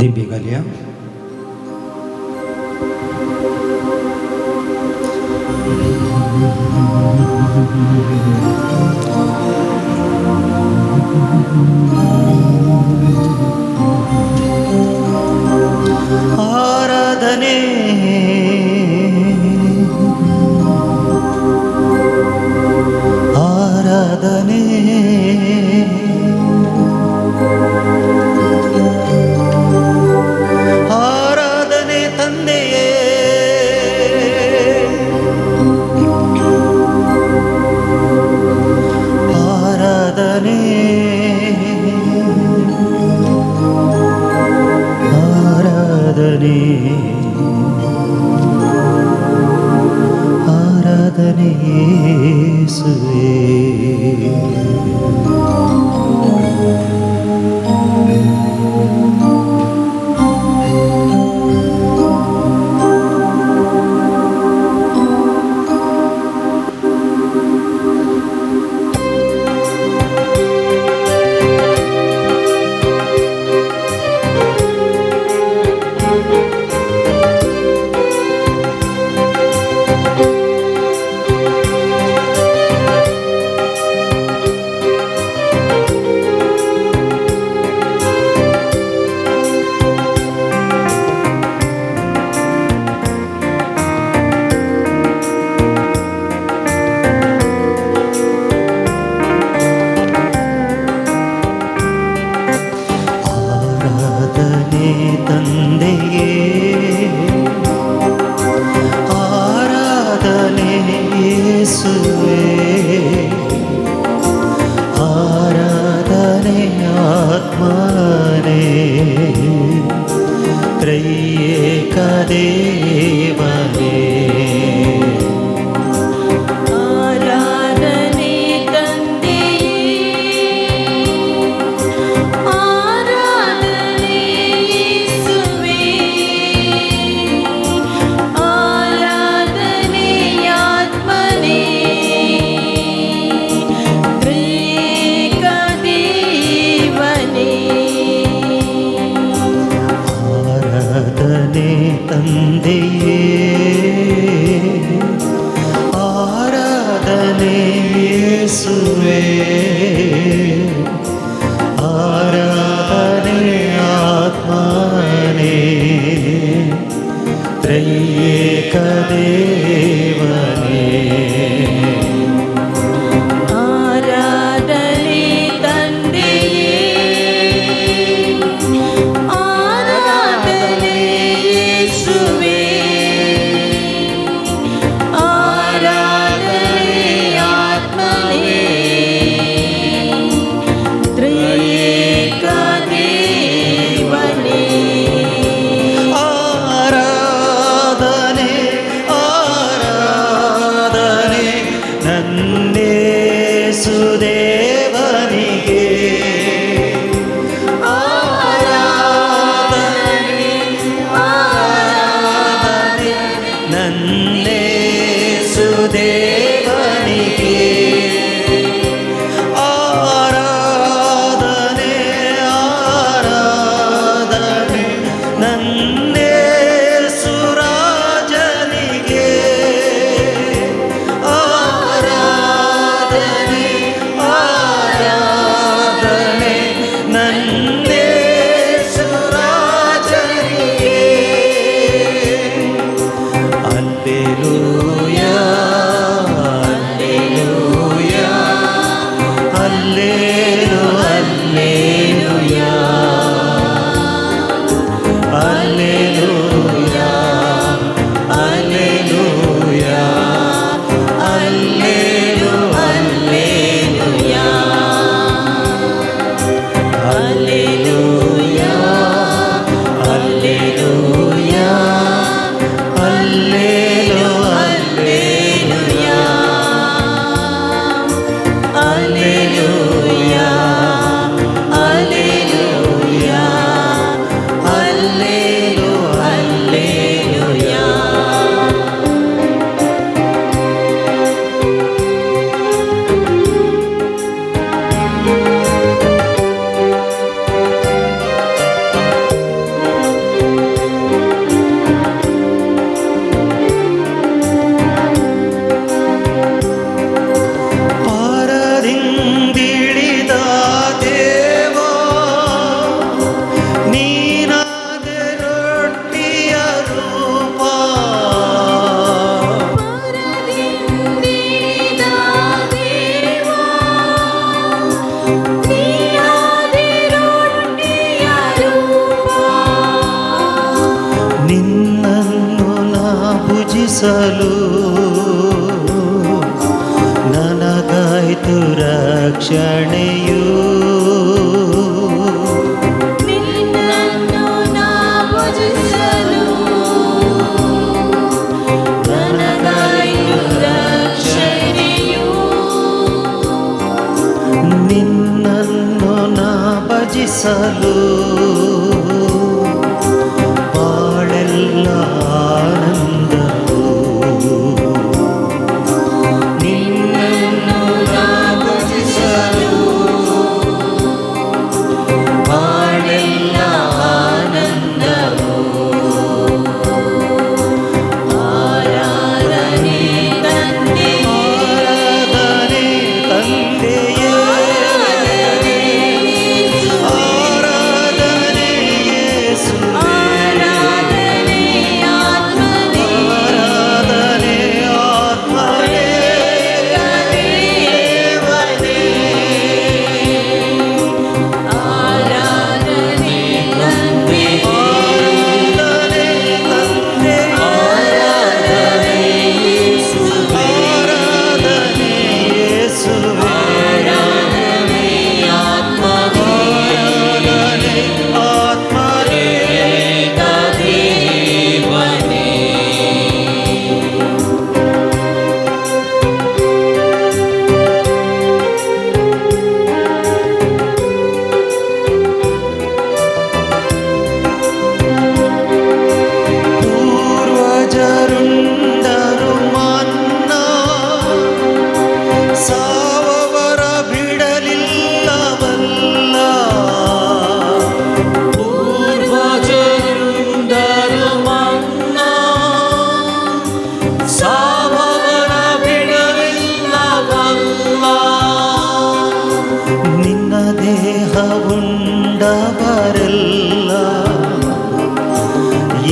ದಿವ್ಯಗಲ್ಯ ಆರಾಧನೆ ಆರಾಧನೆ ಆರಾಧನೆ ತಂದೆಯೇ, ಆರಾಧನೆ ಆರಾಧನೆ ಆರಾಧನೆ ಯೇಸುವೇ. ತಂದೆಯೇ ಆರಾಧನೆ ಯೇಸುವೇ, ಆರಾಧನೆ ಆತ್ಮನೇ ತ್ರೈಯೇಕ ದೇವನೇ. ತಂದೆಯೇ ಆರಾಧನೆ ಯೇಸುವೇ, ಆರಾಧನೆ ಆತ್ಮನೇ ತ್ರೈಯೇಕ ದೇವನೇ. ಸುದೇವನಿಗೆ ಆರಾಧನೆ ಆರಾಧನೆ ನನ್ನೇ ಸುದೇವನಿಗೆ ಆರಾಧನೆ ಆರಾಧನೆ ನನ್ನೇ ಸುರಾಜನಿಗೆ Alleluia, ಭಜಿಸಲು ನನಗಾಯ್ತು ರಕ್ಷಣೆಯು. ನಿನ್ನನ್ನು ನಾ ಭಜಿಸಲು ನನಗಾಯ್ತು ರಕ್ಷಣೆಯು. ನಿನ್ನನ್ನು ನಾ ಭಜಿಸಲು ಬಾಳೆಲ್ಲ ಆನಂದವು. ನಿನ್ನನ್ನು ನಾ ಭಜಿಸಲು ಬಾಳೆಲ್ಲ ಆನಂದವು. ಆರಾಧನೆ ತಂದೆಯೇ, ಆರಾಧನೆ ತಂದೆಯೇ, ಆರಾಧನೆ ಯೇಸುವೇ, ಆರಾಧನೆ ಆತ್ಮನೇ, ಆರಾಧನೆ ಆತ್ಮನೇ, ದೇವನೇ. ಆರಾಧನೆ ತಂದೆಯೇ, ಆರಾಧನೆ ತಂದೆ, ಆರಾಧನೆ ಯೇಸುವೇ, ಆರಾಧನೆ ಯೇಸುವೇ, ಆರಾಧನೆ ಆತ್ಮನೇ, ಆರಾಧನೆ ಆತ್ಮನೇ. ದೇವನೇ. ಪೂರ್ವಜರುಂಡರು ಮನ್ನಾ, ಸಾವವರ ಬಿಡಲಿಲ್ಲವಲ್ಲ. ಪೂರ್ವಜರುಂಡರು ಮನ್ನಾ, ಸಾವವರ ಬಿಡಲಿಲ್ಲವಲ್ಲ. ನಿನ್ನ ದೇಹವುಂಡವರೆಲ್ಲ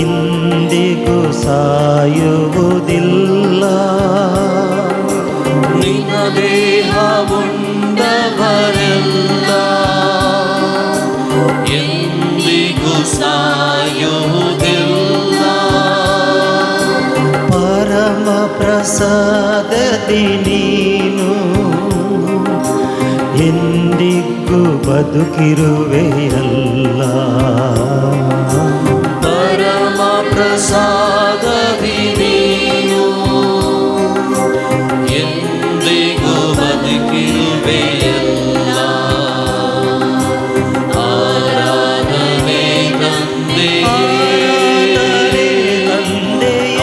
ಇಂದಿಗೂ ಸಾಯುವುದಿಲ್ಲ. ನಿನ್ನ ದೇಹವುಂಡವರೆಲ್ಲ ಎಂದಿಗೂ ಸಾಯುವುದಿಲ್ಲ. ಪರಮ ಪ್ರಸಾದದಿ ನೀನು ಎಂದಿಗೂ ಬದುಕಿರುವೆಯಲ್ಲ. ಪರಮ ಪ್ರಸಾದದಿ ನೀನು ಎಂದಿಗೂ ಬದುಕಿರುವೆಯಲ್ಲ. ಆರಾಧನೆ ತಂದೆಯೇ,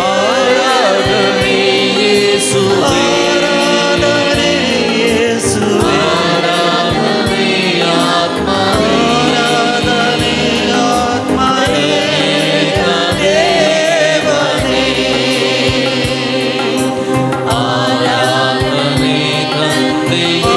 ಆರಾಧನೆ ಯೇಸುವೇ, ಆರಾಧನೆ ಯೇಸುವೇ, ಆರಾಧನೆ ಆತ್ಮನೇ, ಆರಾಧನೆ ಆತ್ಮನೇ, ದೇವನೇ. ಆರಾಧನೆ ತಂದೆಯೇ,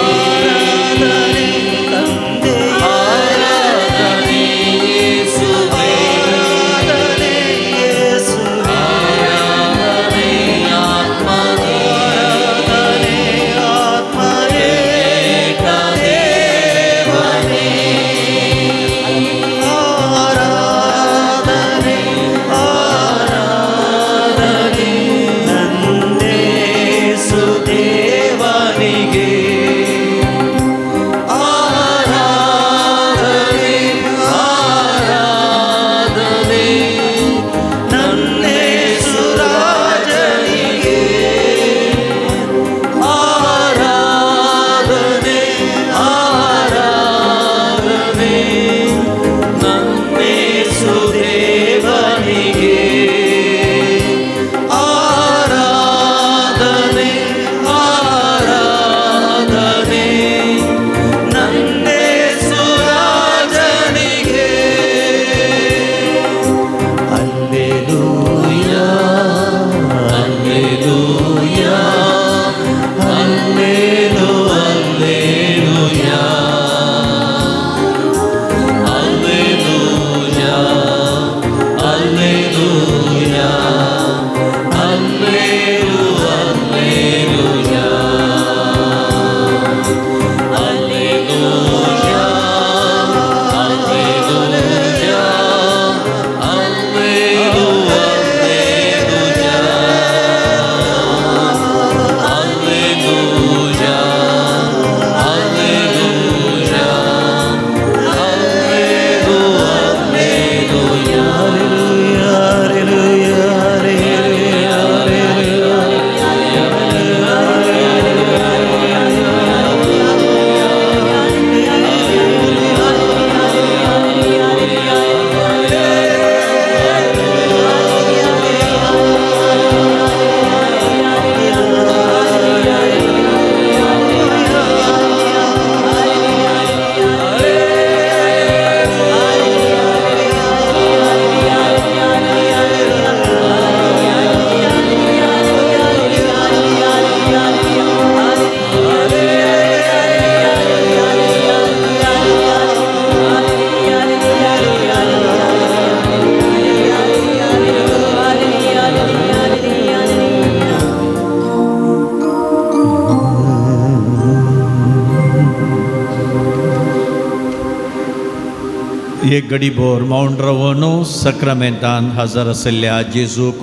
एक गडीभर मावून रावून सक्रामेंतान हजर आशिल्ल्या जेजूक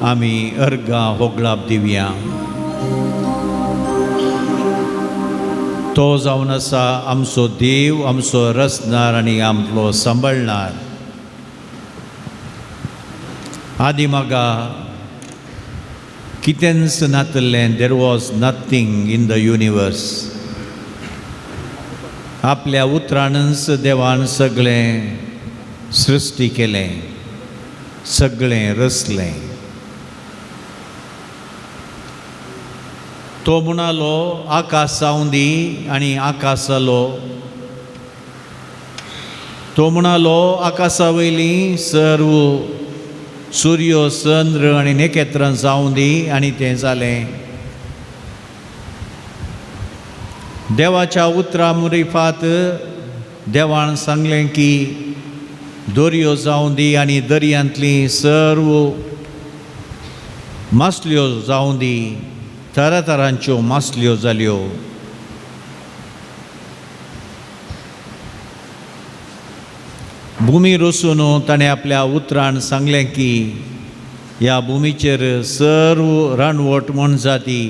आमी अर्गां होगलाप दिवया. तो जावन आसा आमचो देव, आमचो रचणार आनी आमचो सांबाळणार. आदी म्हाका कितेंच नातलें. There was nothing in the universe. आपल्या उतरानच देवान सगळें सृश्टी केलें, सगळें रचलें. तो म्हणालो आकाश जावं दी आनी आकाश जालो. तो म्हणालो आकाशा वयलीं सर्व सूर्य, चंद्र आनी नखेत्रां जावं दी आनी तें जालें. देवाच्या उतरा मुरीफात देवान सांगलें की दर्यो जावं दी आनी दर्यांतलीं सर्व मासल्यो जावं दी. तरातरांच्यो मासल्यो जाल्यो. भुमी रचून ताणें आपल्या उतरान सांगलें की ह्या भुमीचेर सर्व रानवट मोणजाती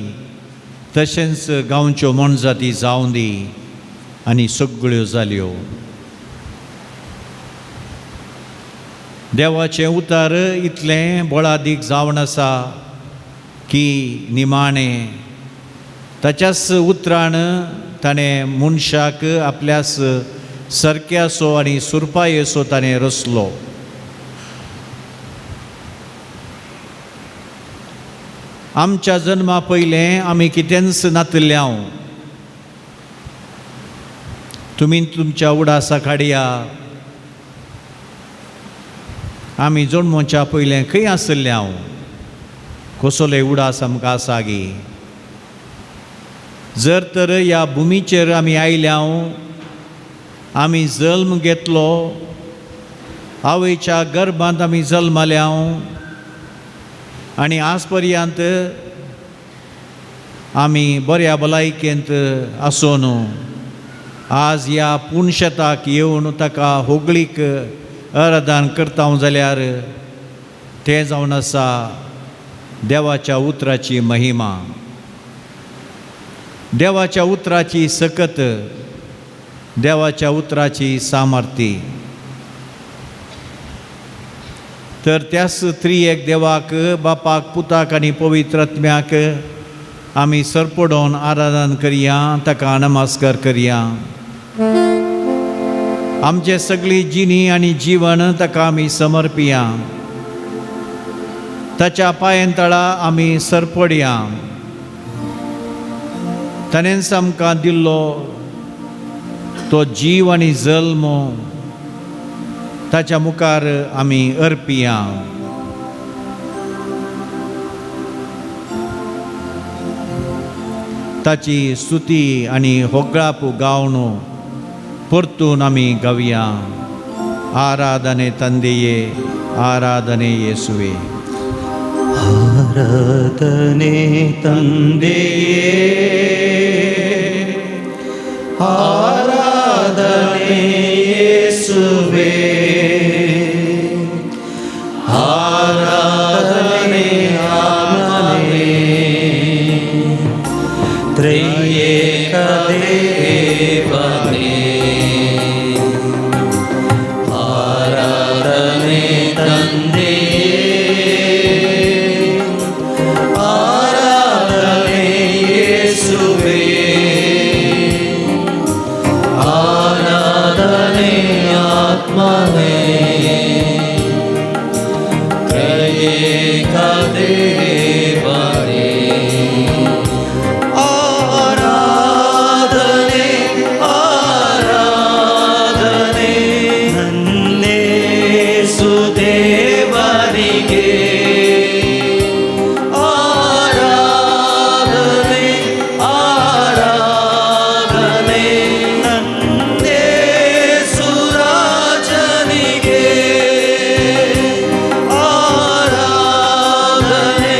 तशेंच गांवच्यो मोणजाती जावं दी आनी सगळ्यो जाल्यो. देवाचें उतार इतलें बळादीक जावन आसा की निमाणें ताच्याच उतरान ताणें मनशाक आपल्यास सरक्यासो आनी सुरपायेसो ताणें रचलो. आमच्या जन्मा पयलें आमी कितेंच नातल्यांव. तुमी तुमच्या उडासा काडया. आमी जल्मोच्या पयलें खंय आसल्यांव. कसोले उडास आमकां आसा गे. जर तर ह्या भुमीचेर आमी आयल्याव, आमी जल्म घेतलो, आवयच्या गर्भांत आमी जल्माल्याव आनी आज पर्यंत आमी बऱ्या भलायकेंत आसून आज ह्या पुणशेताक येवन ताका होगळीक आराधन करता जाल्यार तें जावन आसा देवाच्या उतराची महिमा, देवाच्या उतराची सकत, देवाच्या उतराची सामर्थी. तर त्याच त्रिएक देवाक, बापाक, पुताक आनी पवित्र आत्म्याक आमी सरपडोवन आराधन करया, ताका नमस्कार करया. आमचे सगळी जिणी आनी जीवन ताका आमी समर्पिया. ताच्या पांयतळा आमी सरपडया. ताणेंच आमकां दिल्लो तो जीव आनी जल्म ताच्या मुखार आमी अर्पिया. ताची स्तुती आनी होगळाप गावन परतून आमी गावया. आराधने तंदेये, आराधने येसुवे. आराधने तंदेये, आराधने येसुवे, आराधने आत्मने त्रयेक देवने. आराधने तंदेये, आराधने येसुवे, आराधने आत्मने त्रयेक देवने. आराधने आराधने नन्नेसु देवनिगे. आराधने आराधने नन्नेसु राजनिगे. आराधने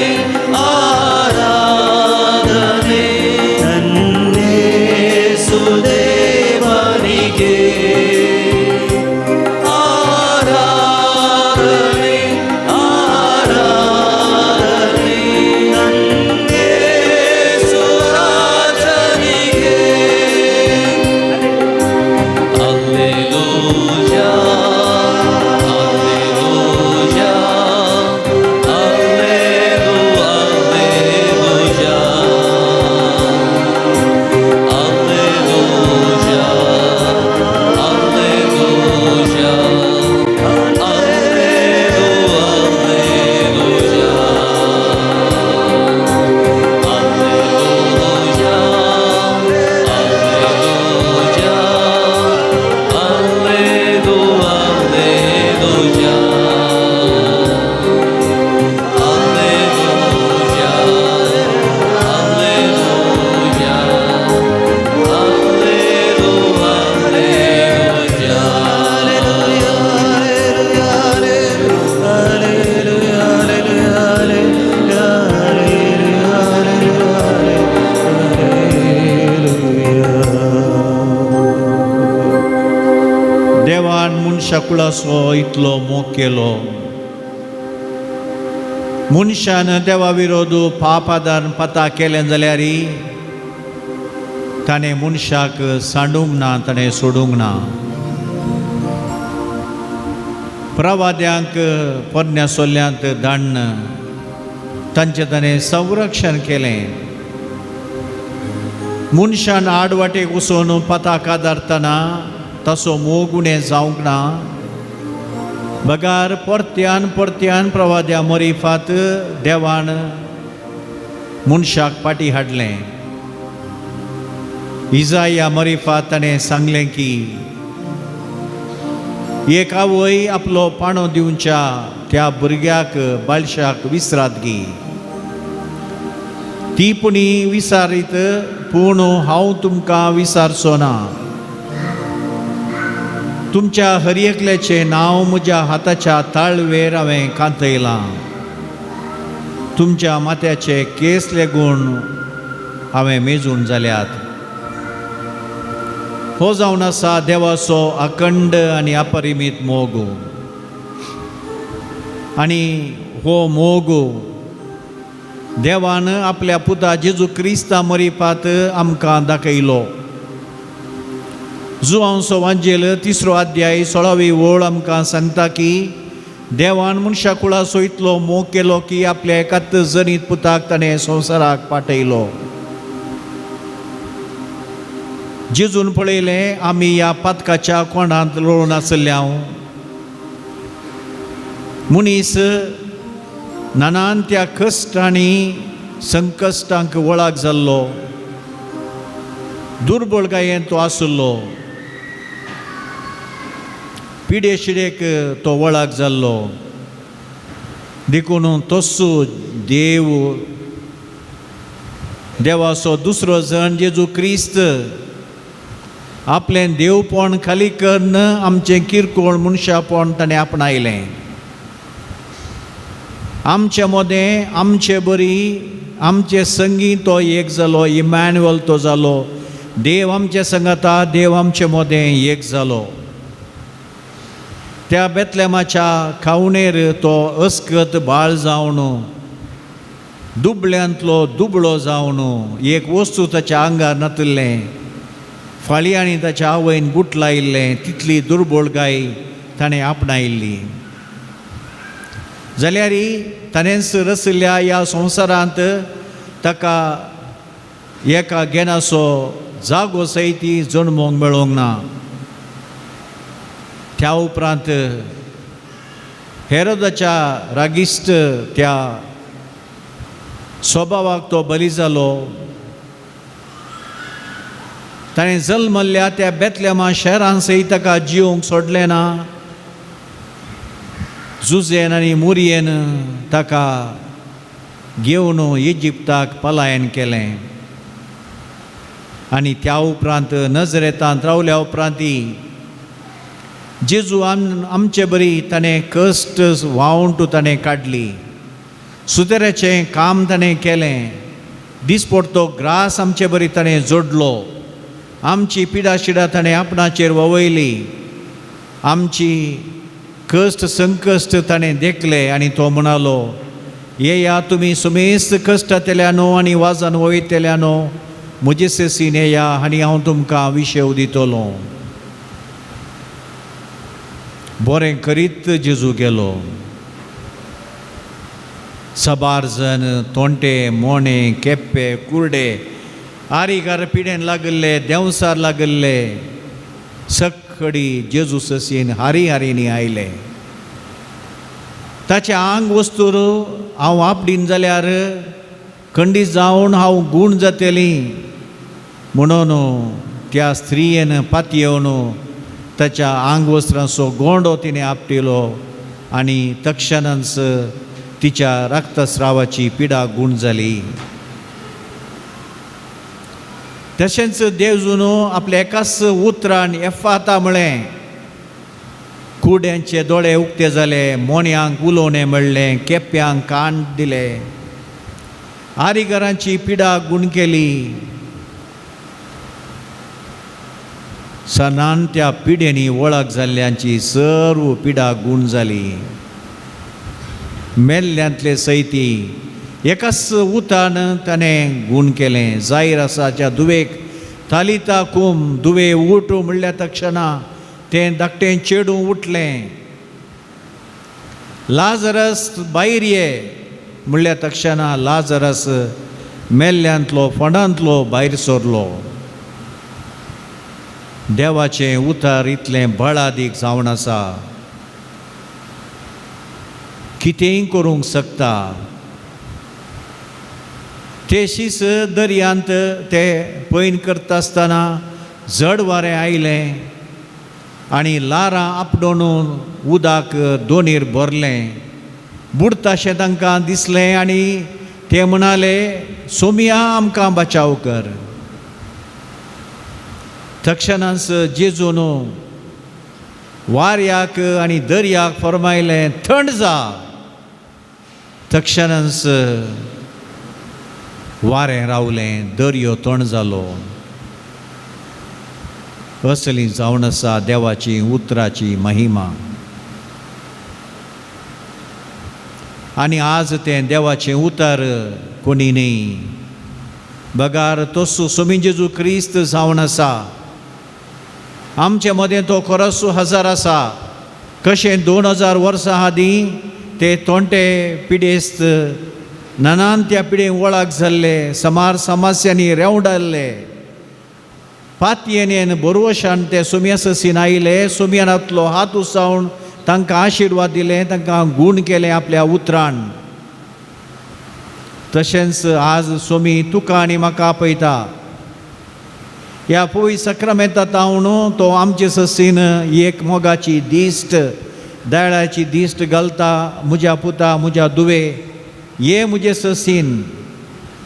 मनशा कुळासो इतलो मोग केलो. मनशान देवा विरोध पापादान पता केलें जाल्यार ताणें मनशाक सांडूंक ना, ताणें सोडूंक ना. प्रवाद्यांक पोरण्या सोल्ल्यांत धाडन तांचें ताणें संरक्षण केलें. मनशान आडवाटेक वचून पताक आदारतना तसो मोग उणें जावंक ना. बगार परत्यान परत्यान प्रवाद्या मोरिफात देवान मनशाक फाटीं हाडलें. इजाया मोरिफात ताणें सांगलें की एक आवय आपलो पाणो दिवच्या त्या भुरग्याक बालशाक विसरात गी. ती पुणी विसारीत पूण हांव तुमकां विसारचो ना. तुमच्या हर एकल्याचें नांव म्हज्या हाताच्या ताळवेर हांवें कांतयलां. तुमच्या माथ्याचे केस लेगून हांवें मेजून जाल्यात. हो जावन आसा देवाचो अखंड आनी अपरिमीत मोग. आनी हो मोग देवान आपल्या पुता जेजू क्रिस्ता मरिपात आमकां दाखयलो. जुआंचो वांजेल 3रो अध्याय 16वी ओळ आमकां सांगता की देवान मनशा कुळाचो इतलो मोग केलो की आपल्या एकाच जनीत पुताक ताणें संवसाराक पाठयलो. जेजून पळयलें आमी ह्या पातकाच्या कोंडांत लोळून आसल्याव. मनीस नानान त्या कश्ट आनी संकश्टांक वळख जाल्लो. दुर्बळकायेन तो आसलो. पिडे शिडेक तो वळख जाल्लो. देखून तोसू देवाचो दुसरो जण जेजू क्रिस्त आपलें देवपण खाली करन आमचें किरकोळ मनशापण ताणें आपणायलें. आमचे मोदें आमचे बरी आमचे संगी तो एक जालो. इमॅन्युअल तो जालो. देव आमचे संगता, देव आमचे मोदें एक जालो. त्या बेतलेमाच्या खावणेर तो अस्कत बाळ जावन दुबळ्यांतलो दुबळो जावन एक वस्तू ताच्या आंगार नातल्लें. फाळी आनी ताच्या आवयन बूट लायिल्लें. तितली दुर्बळकाय ताणें आपणायिल्ली. जाल्यार ताणेंच रचल्या ह्या संवसारांत ताका एका गेनाचो जागो सयती जल्मोंक मेळोंक ना. त्या उपरांत हेरोदाच्या रागिश्ट त्या स्वभावाक तो बली जालो. ताणें जल्मल्ल्या त्या बेतलेमा शहरान सई ताका जिवंक सोडलें ना. जुजेन आनी मुरयेन ताका घेवन इजिप्ताक पलायन केलें. आनी त्या उपरांत नजरेतांत रावल्या उपरांत जेजू आमचे बरी ताणें कश्ट व्हांवून ताणें काडली. सुतेऱ्याचें काम ताणें केलें. दिसपडतो ग्रास आमचे बरी ताणें जोडलो. आमची पिडा शिडा ताणें आपणाचेर ववयली. आमची कश्ट संकश्ट ताणें देखले. आनी तो म्हणालो येया तुमी सुमेस्त कश्टांतल्यानो आनी वाजान वयतल्यानो म्हजे सेसीन येया आनी हांव तुमकां विशेव दितलो. बरें करीत जेजू गेलो. सबार जन तोंटे मोणे केप्पे कुर्डे आरीगार पिडेन लागल्ले देंवसार लागल्ले सकडी जेजू ससीन हारी हारीनी आयले. ताचे आंग वस्तूर हांव आपडीन जाल्यार खंडीत जावन हांव गूण जातली म्हणून त्या स्त्रियेन पातयेवन ताच्या आंग वस्त्रांचो गोंडो तिणें आपटिलो आनी तक्षणांच तिच्या रक्तस्रावाची पिडा गूण जाली. तशेंच देवजून आपल्या एकाच उतरान एफाता म्हळें. कुड्यांचे दोळे उक्ते जाले. मोन्यांक उलोवणें मेळ्ळें. केप्यांक कान दिले. आरीगरांची पिडा गूण केली. सनांत्या पिढ्यांनी वळख जाल्ल्यांची सर्व पिडा गूण जाली. मेल्ल्यांतले सैती एकाच उतान ताणें गूण केलें. जायरासाच्या दुवेक तालिता कुम, दुवे उठ म्हणल्या तक्षणा तें धाकटें चेडूं उठलें. लाजरस भायर ये म्हणल्या तक्षणा लाजरस मेल्ल्यांतलो फोंडांतलो भायर सरलो. देवाचें उतार इतलें बळादीक जावन आसा, कितेंय करूंक शकता. ते शीस दर्यांत ते पैन करता आसतना जड वारें आयलें आनी लारां आपडून उदक दोनीर भरलें. बुडताशें तांकां दिसलें आनी ते म्हणाले, सोमिया आमकां बचाव कर. तक्षणांच जेजून वाऱ्याक आनी दर्याक फरमायलें, थंड जा. तक्षणांच वारें रावलें, दर्यो थंड जालो. असली जावन आसा देवाची उतराची महिमा. आनी आज तें देवाचें उतर कोणी न्ही. बगार तोसू स्वामी जेजू क्रिस्त जावन आसा. आमचे मदें तो खरोच हजार आसा. कशें 2000 वर्सां आदीं ते तोंटे पिडेस्त ननांत्या पिडेन वळख जाल्ले, समार समस्यांनी रेवडाल्ले, पातयेन बरोवशान ते सोमियासीन आयले. सोमियानांतलो हात उसावन तांकां आशिर्वाद दिले, तांकां गूण केले आपल्या उतरान. तशेंच आज सोमी तुका आनी म्हाका आपयता. ह्या पवित्र सक्रामेंतांत हांव तो आमचे ससीन एक मोगाची दिश्ट, दयाळाची दिश्ट घालता. म्हज्या पुता, म्हज्या दुवे, ये मुझे ससीन,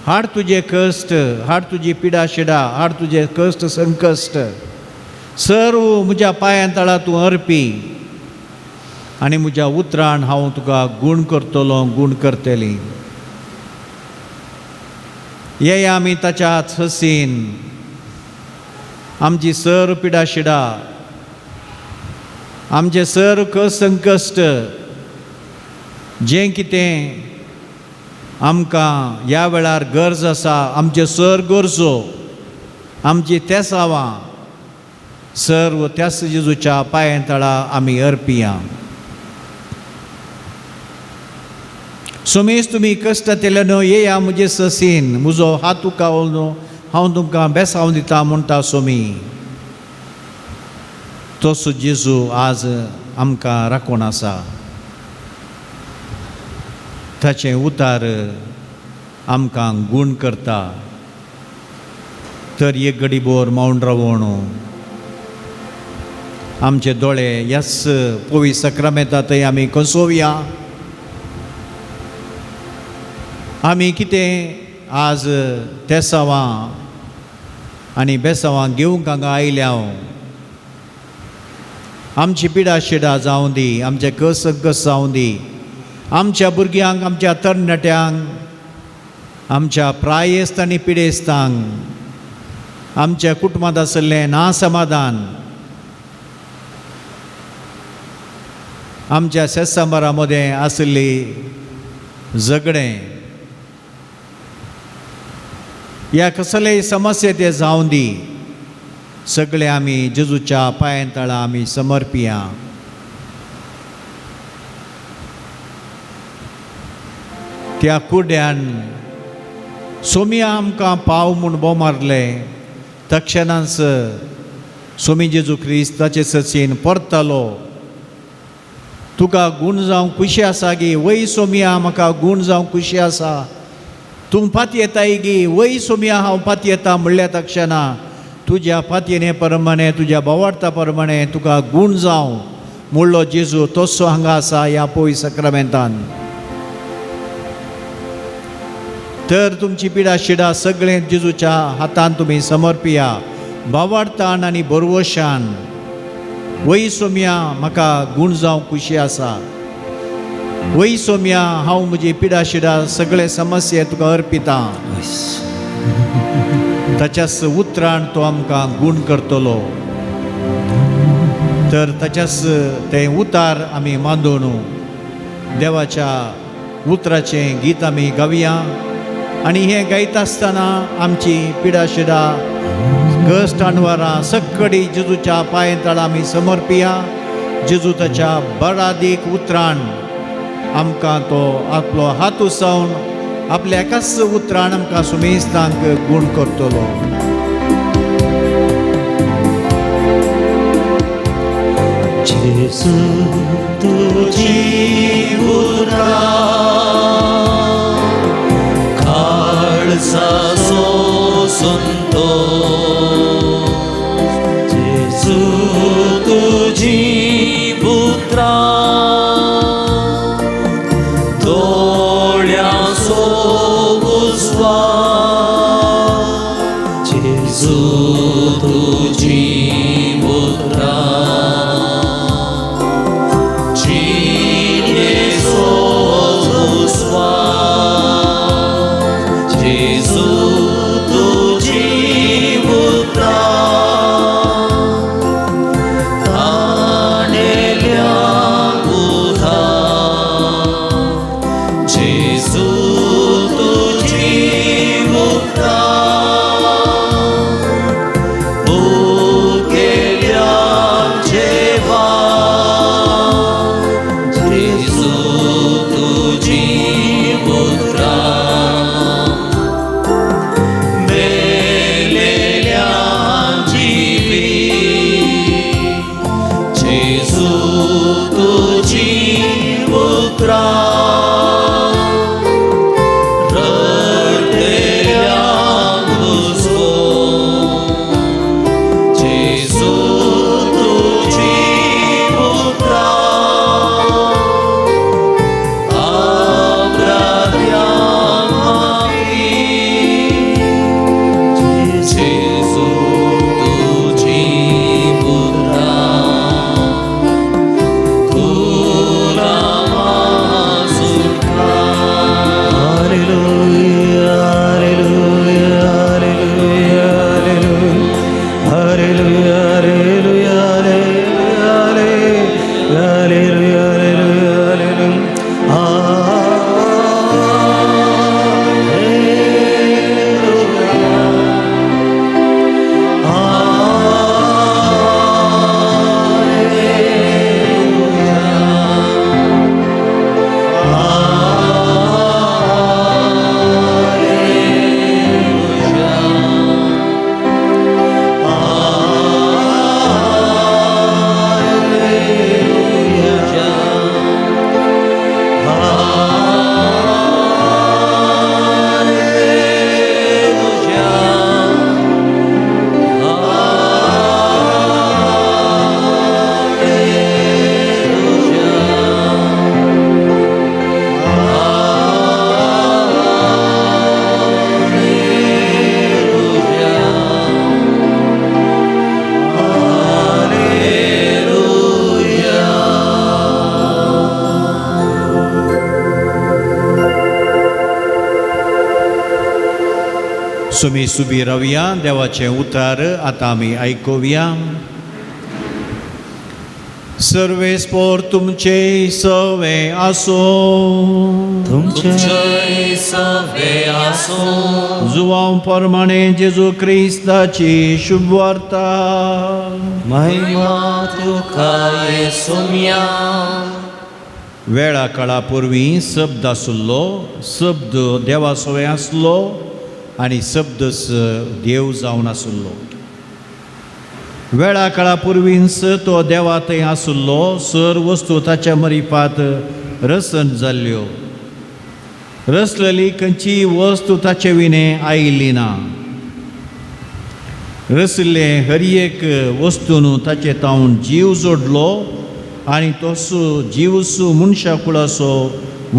हाड तुझे कश्ट, हाड तुजी पिडा शिडा, हाड तुझे कश्ट संकश्ट, सर्व म्हज्या पांयां तळा तूं अर्पी आनी म्हज्या उतरान हांव तुका गूण करतलो, गूण करतली. ये आमी ताच्या ससीन आमची सर्व पिडा शिडा, आमचे सर्व कश्ट संकश्ट, जें कितें आमकां ह्या वेळार गरज आसा, आमचे सर गरजो, आमची तेसावां सर्व त्यास जेजूच्या पांयां तळा आमी अर्पिया. सोमेश तुमी कश्ट केले न्हू, येया म्हजे ससीन, म्हजो हात तुकावल न्हू, हांव तुमकां बेसांव दिता म्हणटा सोमी. तोच जेजू आज आमकां राखून आसा. ताचें उतार आमकां गूण करता. तर एक घडीभर मौन रावून आमचे दोळे ह्याच पवित्र सक्रामेंतांतय आमी कसोवया. आमी कितें आज तेसावां आनी बेसावां घेवंक हांगा आयल्या. आमची पिडा शिडा जावं दी, आमचे कस जावं दी, आमच्या भुरग्यांक, आमच्या तरणाट्यांक, आमच्या प्रायेस्त आनी पिडेस्तांक, आमच्या कुटुंबांत आशिल्लें नासमाधान, आमच्या शेजारा मदें आशिल्ली झगडें, ह्या कसलेय समस्ये ते जावं दी. सगळे आमी जेजूच्या पांयां तळा आमी समर्पिया. त्या कुड्यान सोमिया आमकां पाव म्हूण बोमारले. तक्षणांच सोमी जेजू क्रिस्त ताचे ससीन परतलो. तुका गूण जावंक खुशी आसा गी, वय सोमिया म्हाका गूण जावंक खुशी आसा. तूं पात येताय गी, वय सोमिया हांव पात येता म्हणल्या तक्षणा तुज्या पातयेने प्रमाणे, तुज्या बोवाडटा प्रमाणे तुका गूण जावं म्हणलो जेजू तसो हांगा आसा ह्या पवित्र सक्रामेंतान. तर तुमची पिडा शिडा सगळें जेजूच्या हातान तुमी समर्पिया बावाडतान आनी बरवशान. वय सोमिया म्हाका गूण जावंक खुशी आसा. वय सोमिया हांव म्हजी पिडा शिडा सगळे समस्ये तुका अर्पिता. ताच्याच उतरान तो आमकां गूण करतलो. तर ताच्याच ते उतार आमी मांडून देवाच्या उतराचें गीत आमी गावया आनी हें गायता आसतना आमची पिडा शिडा कश्ट आडवारां सक्कडी जेजूच्या पांयतळा आमी समर्पिया. जेजू ताच्या बरादीक उतरान आमकां तो आपलो हात उसावन आपल्या एकाच उतरान आमकां सुमेस्तांक गूण करतलो. जेजू तुजी उतरां काळजाचो संतोष. जेजू तुजी उतरां दोळ्यांचो उजवाड. जेजू तुजी सुमी सुबी रावया. देवाचें उतार आतां आमी आयकुया. सर्वेस्पोर तुमचे सवे आसो. तुमचे सवे आसो. जुवांव प्रमाणे जेजू क्रिस्ताची शुभ वार्ता. महिमा तुका येसुया. वेळा काळा पुर्वी शब्द आसलो. शब्द देवा सवे आसलो आनी शब्दच देव जावन आसलो. वेळा काळा पुर्वींच तो देवा थंय आसलो. सर वस्तू ताच्या मरिफात रसन जाल्ल्यो. रसलेली खंयची वस्तू ताचे विणे आयिल्ली ना. रसले हर एक वस्तून ताचे तावन जीव जोडलो आनी तसो जीवसू मनशा कुळाचो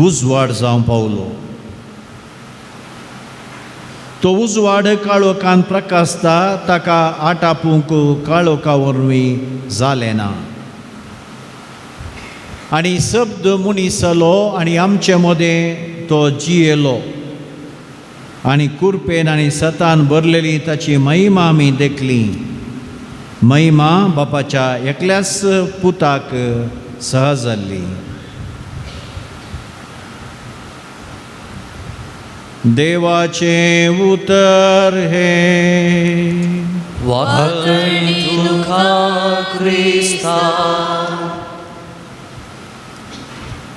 उजवाड जावं पावलो. तो उजवाड काळोखान प्रकाशता ताका आटापूंक काळोखा वरवीं जालें ना. आनी शब्द मनीस जालो आनी आमचे मदें तो जियेलो आनी कुरपेन आनी सतान भरलेली ताची महिमा आमी देखली. महिमा बापाच्या एकल्याच पुताक सहज जाल्ली. देवाचे उतर हे वाकणी तुका क्रिस्ता.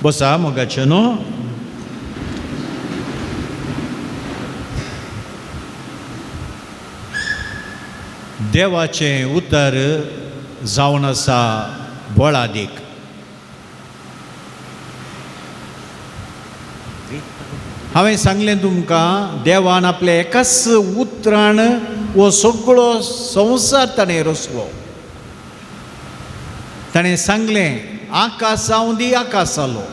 बसा मोगाचे न्हू. देवाचें उतर जावन आसा बळादीक. हांवें सांगलें तुमकां देवान आपल्या एकाच उतरान हो सगळो संवसार ताणें रचलो. ताणें सांगलें आकाश जावं दी, आकाश जालो.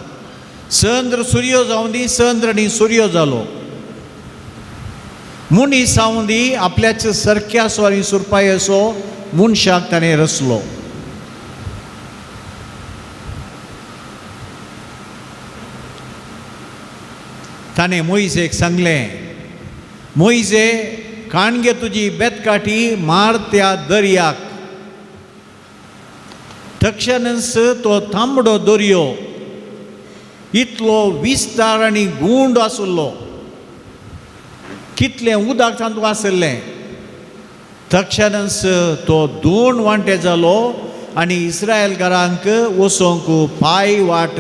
चंद्र सूर्य जावं दी, चंद्र आनी सूर्य जालो. मनीस जावं दी, आपल्याच सारक्या असो आनी सुरपाय असो मनशाक ताणें रचलो. ताणें मोइजेक सांगलें, मोइजे काणगे तुजी बेतकाठी मार त्या दर्याक. तक्षणच तो तांबडो दर्यो इतलो विस्तार आनी गुंड आसलो, कितलें उदक तातूंत आसलें. तक्षणच तो 2 वांटे जालो आनी इस्रायलकारांक वचोंक पांय वाट,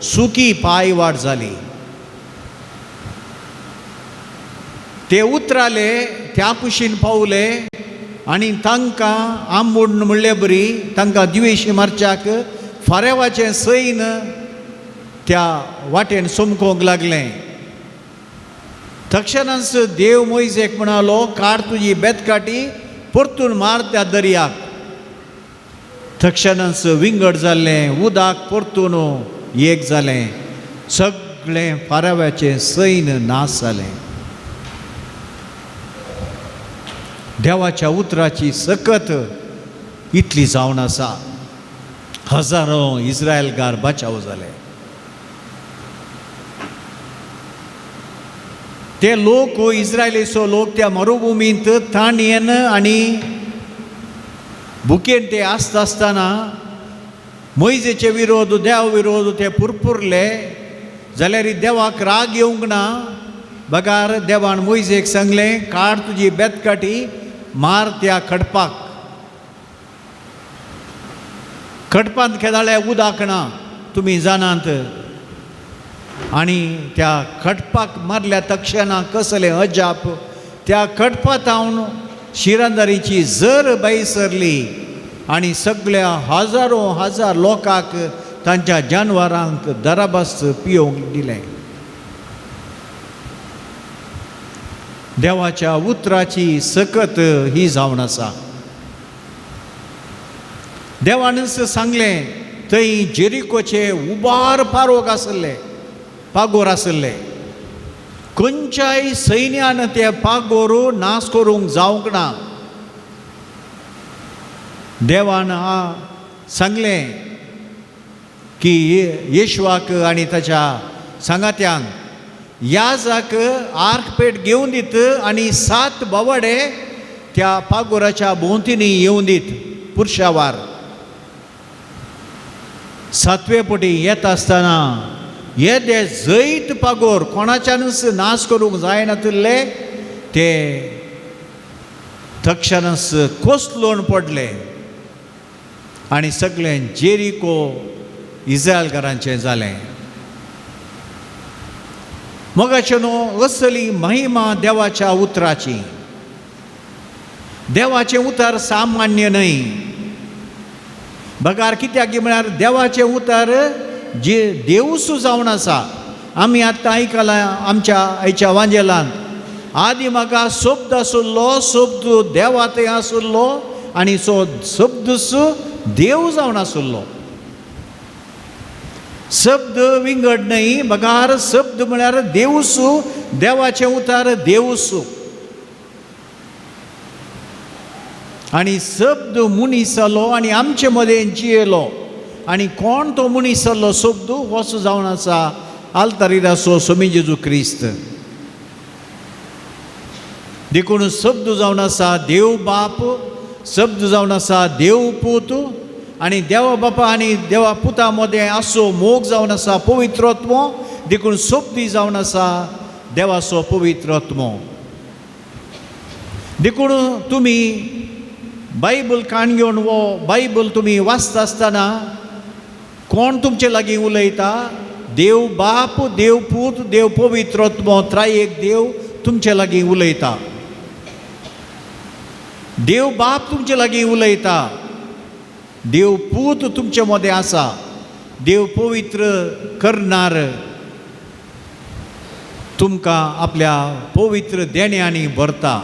सुकी पांय वाट जाली. ते उतराले, त्या कुशीन पावले आनी तांकां आंबूड म्हणले बरी तांकां द्वेश मारच्याक फारेवाचें सैन त्या वाटेन सोमकोंक लागलें. तक्षणच देव मोइजेक म्हणालो, काड तुजी बेतकाठी परतून मार त्या दर्याक. तक्षणच विंगड जाल्लें, उदक परतून एक जालें, सगळें फाराव्याचें सैन नाश जालें. देवाच्या उतराची सकत इतली जावन आसा. हजारो इस्रायलकार बचाव जाले. ते लोक, इस्रायलीचो लोक त्या मरुभुमींत ताणयेन आनी भुकेन ते आसता आसतना मोइजेचे विरोध, देवा विरोध ते पुरपुरले जाल्यार देवाक राग येवंक ना. बगार देवान मोइजेक सांगलें, काड तुजी बेतकाठी मार त्या खडपाक. खडपांत खेदाळ्या उदक ना, तुमी जाणात. आनी त्या खडपाक मारल्या तक्षणा कसलें अजाप. त्या खडपांतावन शिरांदारीची जर सरली आनी सगळ्या हजारो हजार लोकांक तांच्या जानवरांक दराबस्त पियोवंक दिलें. देवाच्या उतराची सकत ही जावन आसा. देवानच सांगलें, थंय जेरिकोचे उबार पारोग आसले, पागोर आसले. खंयच्याय सैन्यान ते पागोर नाश करूंक जावंक ना. देवान सांगलें की येशवाक आनी ताच्या सांगात्यांक याजाक आर्क पेट घेवन दीत आनी 7 बोवाडे त्या पागोराच्या भोंवतीनी येवन दीत पुरुशावार. 7वे पटी येता आसतना येदे जैत पागोर कोणाच्यानच नाश करूंक जायनातले ते तक्षणच कोसलोवन पडले आनी सगळें जेरिको इस्रायलकारांचें जालें. मोगाचे न्हू, असली महिमा देवाच्या उतराची. देवाचें उतर सामान्य न्हय. बगार कित्याक म्हळ्यार देवाचें उतर जे देवूस जावन आसा. आमी आतां आयकलां आमच्या आयच्या वांजेलांत, आदी म्हाका शब्द आसलो, शब्द देवातय आसलो आनी सो शब्दूच देव जावन आसलो. शब्द विंगड न्हय, बगार शब्द म्हळ्यार देवूस. देवाचें उतर देवूस आनी शब्द मनीस जालो आनी आमचे मदें जियेलो. आनी कोण तो मनीस जाल्लो शब्द होच जावन आसा आल्तारीराचो स्वामी जेजू क्रिस्त. देखून शब्द जावन आसा देव बाप शब्द जावन आसा देव पूत आनी देवा बापा आनी देवा पुता मदें आसो मोग जावन आसा पवित्रत्व देखून सोबती जावन आसा देवाचो पवित्रत्व देखून तुमी बायबल काण घेवन वो बायबल तुमी वाचता आसतना कोण तुमचे लागीं उलयता देव बाप देव पूत देव पवित्रत्व त्रायेक देव तुमचे लागीं उलयता देव बाप तुमचे लागीं उलयता देव पूत तुमचे मदें आसा देव पवित्र करनार तुमकां आपल्या पवित्र देण्यांनी भरता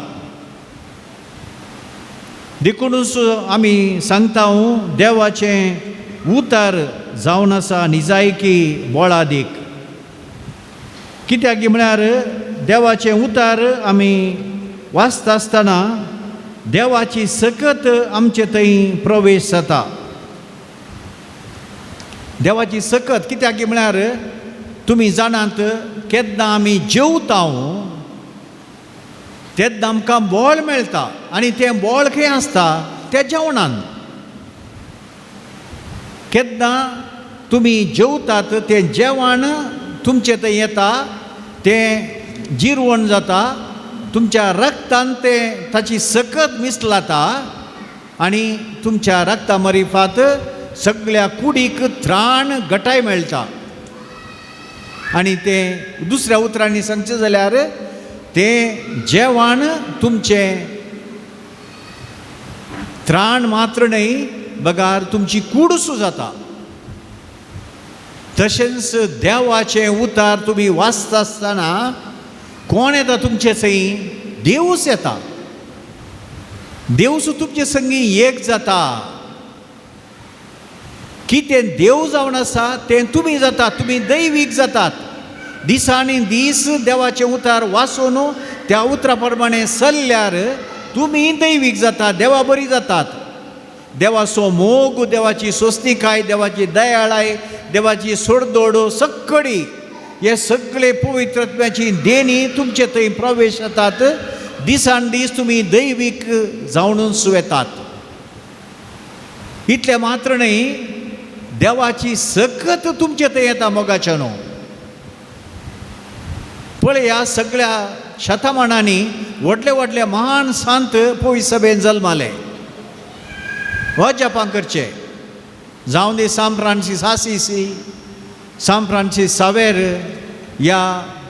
देखूनच आमी सांगता देवाचें उतार जावन आसा निजायकी बोळादीक कित्याक म्हळ्यार देवाचें उतार आमी वाचता आसतना देवाची सकत आमचे थंय प्रवेश जाता देवाची सकत कित्याक म्हळ्यार तुमी जाणात केन्ना आमी जेवता तेन्ना आमकां बोळ मेळटा आनी तें बोळ खंय आसता त्या जेवणान केन्ना तुमी जेवतात तें जेवण तुमचे थंय येता तें जिरवण जाता तुमच्या रक्तान तें ताची सकत मिसलाता आनी तुमच्या रक्ता मरिफात सगळ्या कुडीक त्राण घटाय मेळटा आनी तें दुसऱ्या उतरांनी सांगचें जाल्यार तें जेवण तुमचें त्राण मात्र न्हय बगार तुमची कूडसूं जाता तशेंच देवाचें उतार तुमी वाचता आसतना कोण येता तुमचे थंय देवूच येता देवूच तुमचे संगी एक जाता कितें देव जावन आसा तें तुमी जातात तुमी दैवीक जातात दिसांनी दीस देवाचें उतार वाचून त्या उतरा प्रमाणे चल्ल्यार तुमी दैवीक जातात देवा बरी जातात देवाचो मोग देवाची सोस्तिकाय देवाची दयाळाय देवाची सोडदोड सक्कडी हे सगळे पवित्रत्वाची देणी तुमचे थंय प्रवेश जातात दिसान दीस तुमी दैवीक जावनूच येतात इतलें मात्र न्हय देवाची सकत तुमचे थंय येता मोगाच्या न्हू पळया सगळ्या शतमानांनी व्हडले व्हडले महान सांत पवित्र सभेन जल्माले हो जपां करचे जावं दी San Francis Assisi San Francis Sanwer या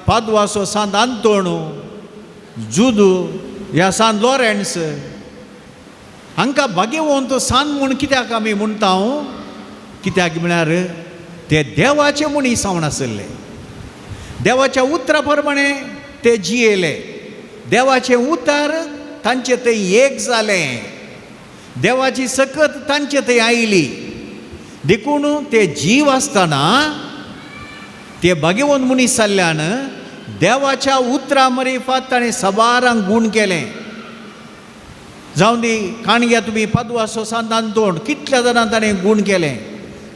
पादवाचो सांत आंतोणू जुदू या सांत लॉरेन्स हांकां भाग्यवंत सांत म्हूण कित्याक आमी म्हणटा कित्याक म्हळ्यार ते देवाचे मनीस जावन आसले देवाच्या उतरा प्रमाणे ते जियेले देवाचें उतार तांचे थंय एक जालें देवाची सकत तांचे थंय आयली देखून ते जीव आसतना ते भाग्यवंत मनीस जाल्ल्यान देवाच्या उतरा मरिफात ताणें सबारांक गूण केलें जावं दी काणग्या तुमी पादवाचो सांत आंतोण कितल्या जाणांक ताणें गूण केलें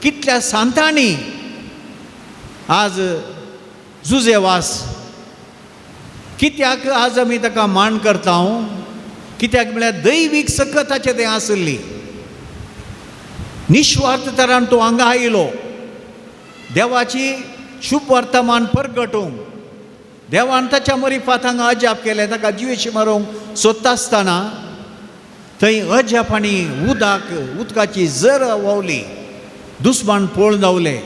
कितल्या सांतांनी आज जुजेवास कित्याक आज आमी ताका मान करता कित्याक म्हळ्यार दैवीक सकत ताचे थंय आसली निस्वार्थ तरान तो हांगा आयलो देवाची शुभ वर्तमान परगटूंक देवान ताच्या मरिफात हांगा अजाप केलें ताका जिवेशी मारूंक सोदता आसतना थंय अजाप आनी उदकाची जर व्हांवली दुस्मान पळोवन धांवले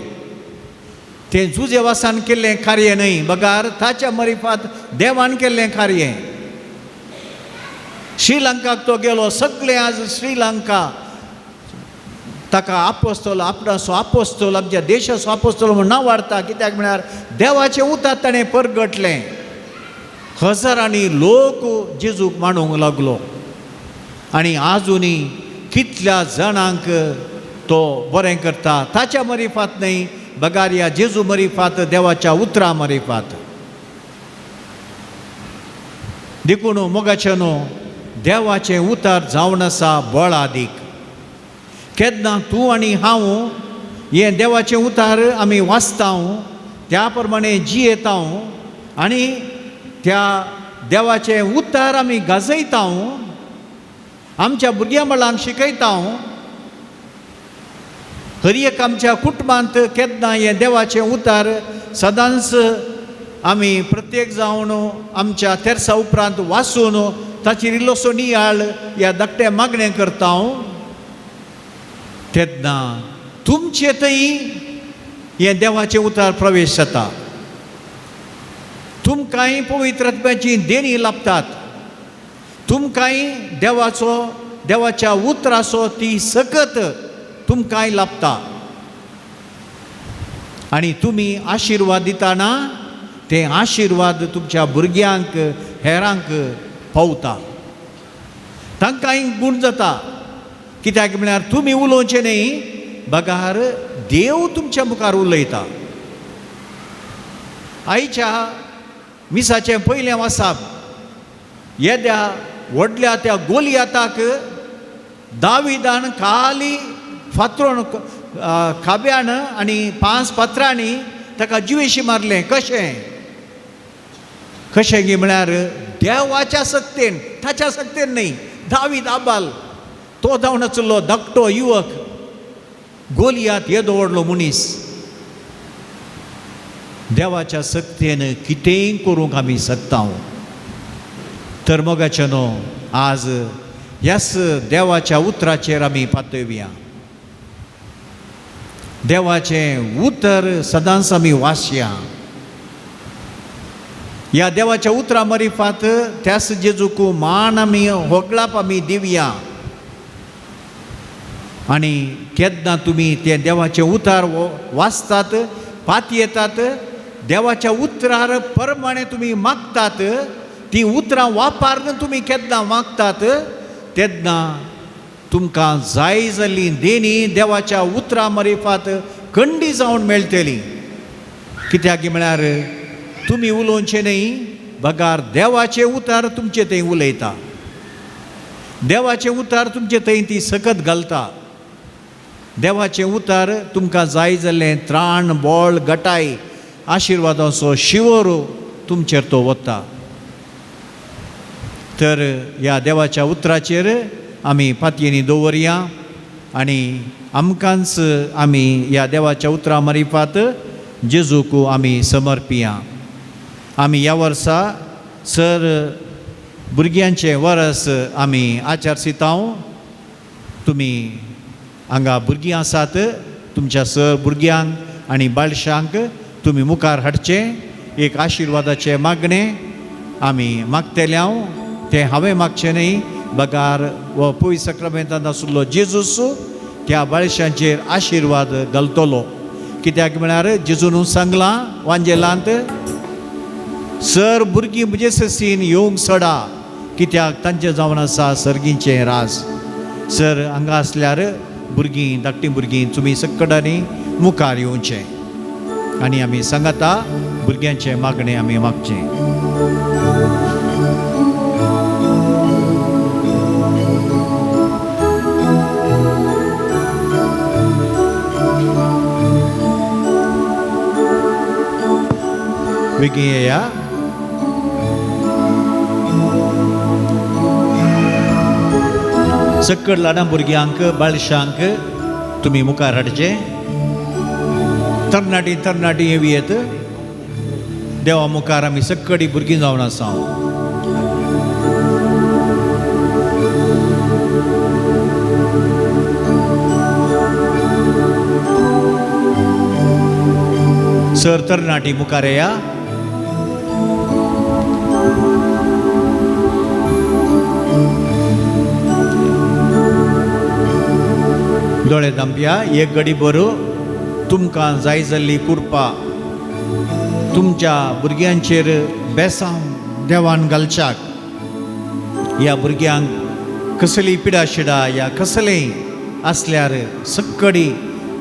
तें जुजेवासान केल्लें कार्य न्हय बगार ताच्या मरिफात देवान केल्लें कार्य श्रीलंकाक तो गेलो सगळे आज श्रीलंका ताका आपोस्तोल आपणाचो आपोस्तोल आमच्या देशाचो आपोस्तोल म्हूण नांव वाडटा कित्याक म्हळ्यार देवाचें उतार ताणें परगटलें हजारांनी लोक जेजूक मांडूंक लागलो आनी आजुनी कितल्या जाणांक तो बरें करता ताच्या मरिफात न्हय बगार ह्या जेजू मरिफात देवाच्या उतरा मरिफात देखून मोगाचे न्हू देवाचें उतार जावन आसा बळादीक केन्ना तूं आनी हांव हें देवाचें उतार आमी वाचता त्या प्रमाणे जियेता आनी त्या देवाचें उतार आमी गाजयता आमच्या भुरग्यां बाळांक शिकयता हर एक आमच्या कुटुंबांत केन्ना हे देवाचें उतार सदांच आमी प्रत्येक जावन आमच्या तेरसा उपरांत वाचून ताचेर इल्लोसो नियाळ ह्या धाकट्या मागणें करता तेन्ना तुमचे थंय हे देवाचें उतार प्रवेश जाता. तुमकांय पवित्र आत्म्याची देणी लाभतात. तुमकांय देवाच्या उतराचो ती सकत तुमकांय लाभता. आनी तुमी आशिर्वाद दितना ते आशिर्वाद तुमच्या भुरग्यांक हेरांक पावता. तांकांय गूण जाता. कित्याक म्हळ्यार तुमी उलोवचें न्ही, बगार देव तुमच्या मुखार उलयता. आयच्या मिसाचें पयलें वाचप येद्या व्हडल्या त्या गोलियाताक दाविदान खाली फातरून खाब्यान आनी 5 पात्रांनी ताका जिवेशी मारलें. कशें गे म्हळ्यार देवाच्या सक्तेन, ताच्या सक्तेन न्ही. दावीद आबाल तो जावन आसलो धाकटो युवक, गोलियात येदो व्हडलो मनीस. देवाच्या सक्तेन कितेंय करूंक आमी शकता. तर मोगाचे न्हू, आज ह्याच देवाच्या उतराचेर आमी पातळुया. देवाचें उतर सदांच आमी वाचया. ह्या देवाच्या उतरा मारिफात त्याच जेजूक मान आमी होगळाप आमी दिवया. आनी केन्ना तुमी तें देवाचें उतार वाचतात, पाती येतात, देवाच्या उतरार प्रमाणे तुमी मागतात, ती उतरां वापरून तुमी केन्ना मागतात, तेन्ना तुमकां जाय जाल्ली देणी देवाच्या उतरां मारिफात खंडी जावन मेळटली. कित्याक म्हळ्यार तुमी उलोवचें न्ही, बगार देवाचें उतार तुमचे थंय उलयता. देवाचें उतार तुमचे थंय ती सकत घालता. देवाचें उतार तुमकां जाय जाल्लें त्राण, बळ, गटाय, आशिर्वादाचो शिवर तुमचेर तो वता. तर ह्या देवाच्या उतराचेर आमी पातयेनी दवरया आनी आमकांच आमी ह्या देवाच्या उतरा मारिफात जेजूक आमी समर्पिया. आमी ह्या वर्सा सर भुरग्यांचें वर्स आमी आचारसिता. तुमी हांगा भुरगीं आसात, तुमच्या सर भुरग्यांक आनी बाळशांक तुमी मुखार हाडचें. एक आशिर्वादाचें मागणें आमी मागतले. तें हांवें मागचें न्ही, बगार हो पवित्र सक्रामेंतांत आशिल्लो जेजूस त्या बाळशांचेर आशिर्वाद घालतलो. कित्याक म्हळ्यार जेजून सांगलां वांजेलांत, सर भुरगीं म्हजे ससीन येवंक सोडा, कित्याक तांचें जावन आसा सर्गीचें राज. सर हांगा आसल्यार भुरगीं, धाकटीं भुरगीं तुमी सक्कडांनी मुखार येवचें आनी आमी सांगता भुरग्यांचें मागणें आमी मागचें. बेगीन येया. सक्कड ल्हान भुरग्यांक, बाळशांक तुमी मुखार हाडचें. तरणाटी येवयेत. देवा मुखार आमी सक्कडी भुरगीं जावन आसा. सर तरणाटी मुखार येया. दोळे धांपया. एक घडी बरो तुमकां जाय जाल्ली कृपा तुमच्या भुरग्यांचेर बेसांव देवान घालच्याक. ह्या भुरग्यांक कसली पिडाशिडा या कसलेंय आसल्यार सक्कडी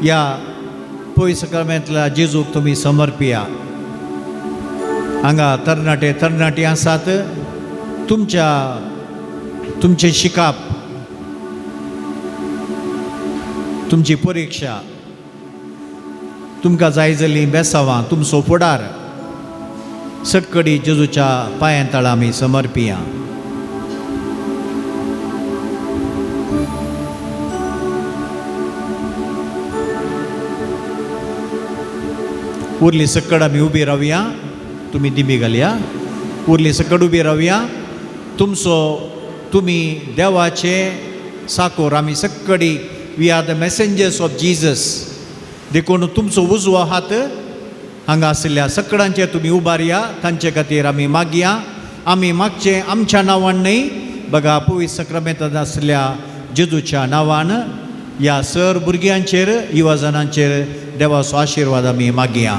ह्या पवित्र सक्रामेंतांतल्या जेजूक तुमी समर्पिया. हांगा तरणाटी आसात. तुमचे शिकाप, तुमची परीक्षा, तुमकां जाय जाल्ली बेसांवां, तुमचो फुडार सक्कडी जेजूच्या पांयां तळा आमी समर्पिया. उरली सकड आमी उबी रावया. तुमी दिमी घालया. उरली सकड उबी रावया. तुमी देवाचे साकोर आमी सक्कडी we are the messengers of Jesus. देखून तुमचो उजवो हात हांगा आशिल्ल्या सकडांचेर तुमी उबारया. तांचे खातीर आमी मागया. आमी मागचे आमच्या नांवान न्हय, बघा पवित्र सक्रामेंतांत आशिल्ल्या जेजूच्या नांवान ह्या सर भुरग्यांचेर युवजनांचेर देवाचो आशिर्वाद आमी मागया.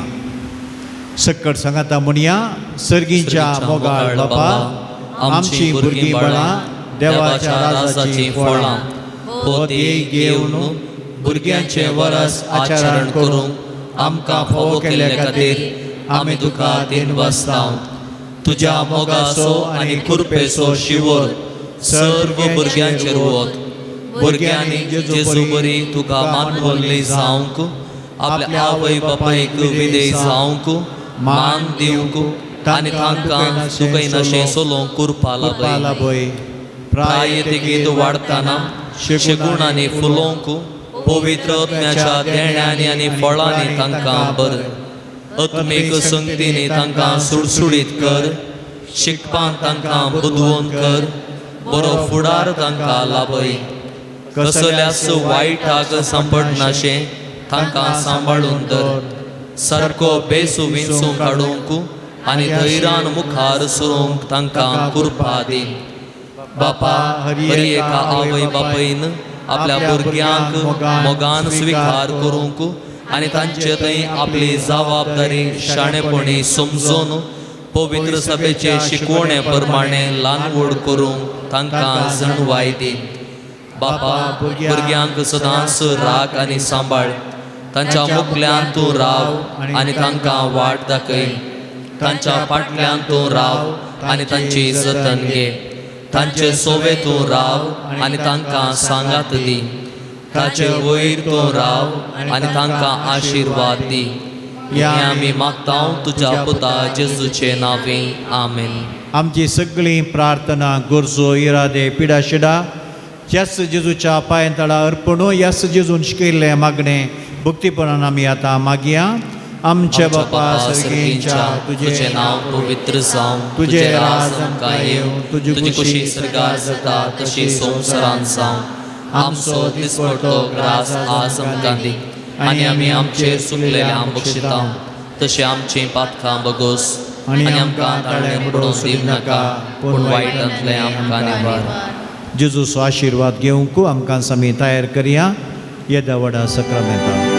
सक्कड सांगाता म्हणया. सर्गींच्या मोगाळ बापा, आमची भुरगीं बाळां देवाच्या राजाची फळां पोते घेवन भुरग्यांचे वरस आचरण करूंक आमकां फोव केल्ले खातीर आमी तुका दिनवसता. तुज्या मोगाचो आनी कृपेचो शिवर सर्व भुरग्यांचेर वत. भुरग्यांनी जेजू बरी तुका मानवल्ली जावंक, आपल्या आवय बापायक विधेय जावंक, मान दिवंक आनी तांकां तुका नशें सोलोवंक कुरपा लाभय. प्रायेतीत वाडटाना शेगुणांनी फुलोवंक पवित्र आत्म्याच्या देण्यांनी आनी फळांनी तांकां बर. आत्मीक संगतींनी तांकां सुडसुडीत कर. शिकपान तांकां बुदवण कर. बरो फुडार तांकां लाभय. कसल्याच वायटाक सांपडनाशें तांकां सांबाळून दर. सारको बेसू विंचू काडूंक आनी धैर्यान मुखार सरूंक तांकां कुरपा दी. बापा, हरी एका आवय बापायन आपल्या भुरग्यांक मोगान स्विकार करूंक आनी तांचे थंय आपली जबाबदारी शाणेपणी समजून पवित्र सभेचे शिकवणे प्रमाणे ल्हानवड करूंक तांकां जणवाय दी. बापा, भुरग्यांक सदांच राग आनी सांबाळ. तांच्या मुखल्यान तूं राव आनी तांकां वाट दाखय. तांच्या फाटल्यान तूं राव आनी तांची जतन घे. तांचे सोबे तूं राव आनी तांकां सांगात दी. ताचे वयर तूं राव आनी तांकां आशिर्वाद दी. हें आमी मागता तुज्या पुता जेजूचे नांवे. आमेन. आमची सगळीं प्रार्थना, गरजो, इरादे, पिडा शिडा ह्याच जेजूच्या पांयतळा अर्पण. ह्याच जेजून शिकयल्लें मागणें भक्तीपणान आमी आतां मागया. आमचे बापा सर्गींच्या तुझे नांव पवित्र जावं. तुझे राज आमकां येवं. तुजी खुशी स्वर्गार जाता तशी संवसारांत जावं. आमचो दिसपडटो ग्रास आज आमकां दी आनी आमी आमचेर चुकलेल्यांक बक्षिता तशें आमचीं पातकां बगोस आनी आमकां ताळणे पडूं दिवं नाका, पूण वायटांतले आमकां निवार. जेजूचो आशिर्वाद घेवंक आमकां आमी तयार करया येद्या व्हडा सक्रामेंताक.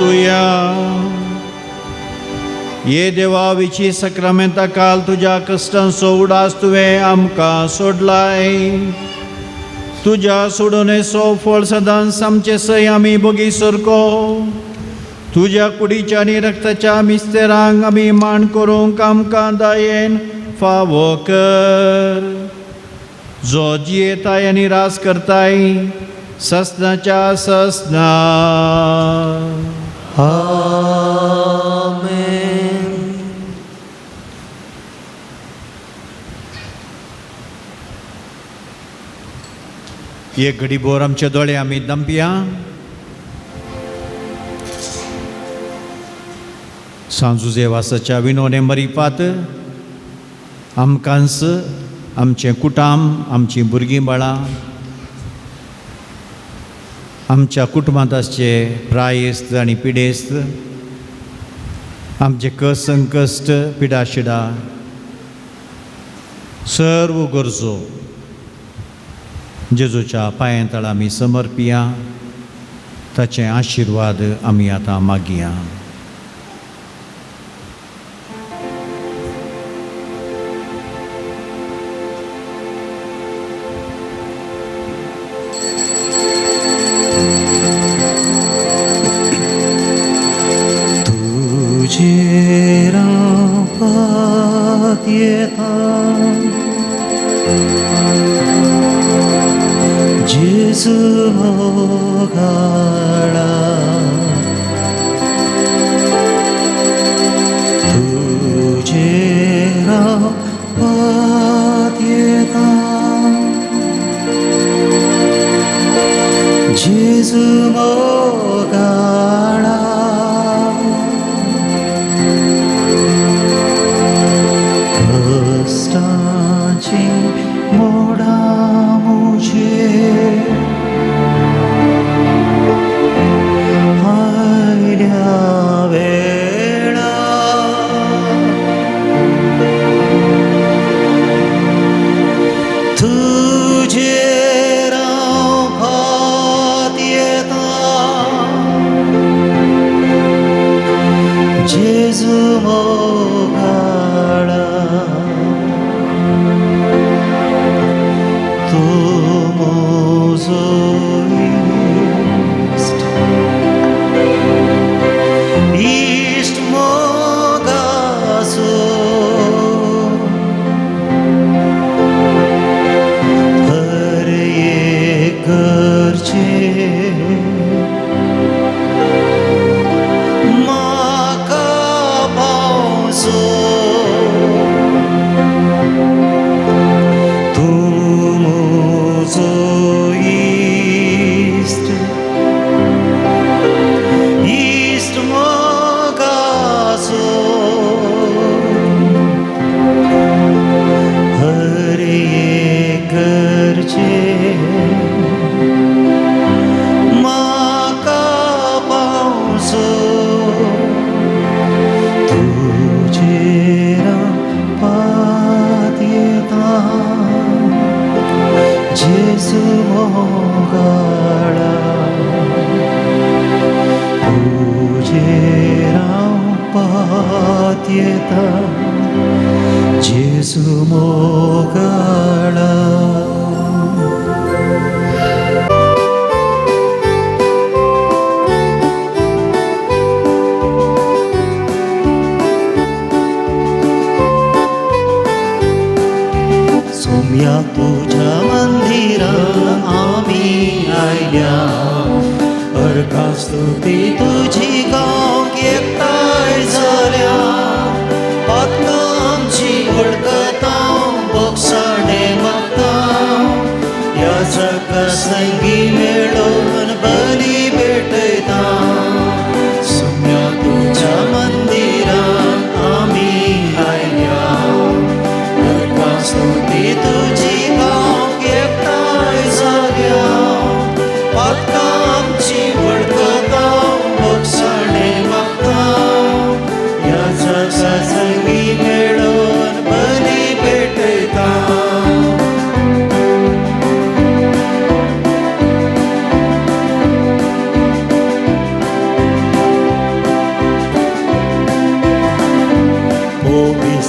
तुया. ये देवा विची सक्रामेंता काल तुझ्या कश्टांचो उडास तुवें आमकां सोडलाय. तुझ्या सोडूनेचो फळ सदांच आमचे सय आमी बोगी सरको. तुझ्या कुडीच्या आनी रक्ताच्या मिस्तेरांक आमी मान करूंक आमकां दायेन फावो कर. जो जियेताय आनी रास करताय ससनाच्या ससना. आमेन. एक घडी भोर आमचे दोळे आमी दंपया. सांजुजे वासाच्या विनोने मरीपात आमकांच आमचे कुटुंब आमची भुरगीं बाळां आमच्या कुटुंबांत आसचे प्रायेस्त आनी पिडेस्त आमचे संकश्ट पिडाशिडा सर्व गरजो जेजूच्या पांयां तळा आमी समर्पिया. ताचे आशिर्वाद आमी आतां मागया. जेजू मोगाळा तुझे रापात येता. जेजू मोगाळा कष्टाची मोडा मुझे आयल्या वेळा. तुझे रापात येता. जेजू मोगाळा East Mogazo हर एक गरजे म्हाका पावसो. तूं म्हजो East Mogazo हर एक गरजे म्हाका पावसो. तुझे रापात येता. जेजू मोगाळा तुझे रापात येता. जेजू मोगाळा. सोम्या तुझ्या मंदिरात आमी आयल्या. अर्घास्तुती तुझी गांवक एकठांय जाल्या. आत्मा आमची वळखता बोगसाणे मागता. ह्या जगा संगी मेळोवन बली भेटयता. सोम्या तुझ्या मंदिरात आमी आयल्या. अर्घास्तुती तुझी गांवक एकठांय जाल्या. आत्मा आमची वळखता बोगसाणे मागता.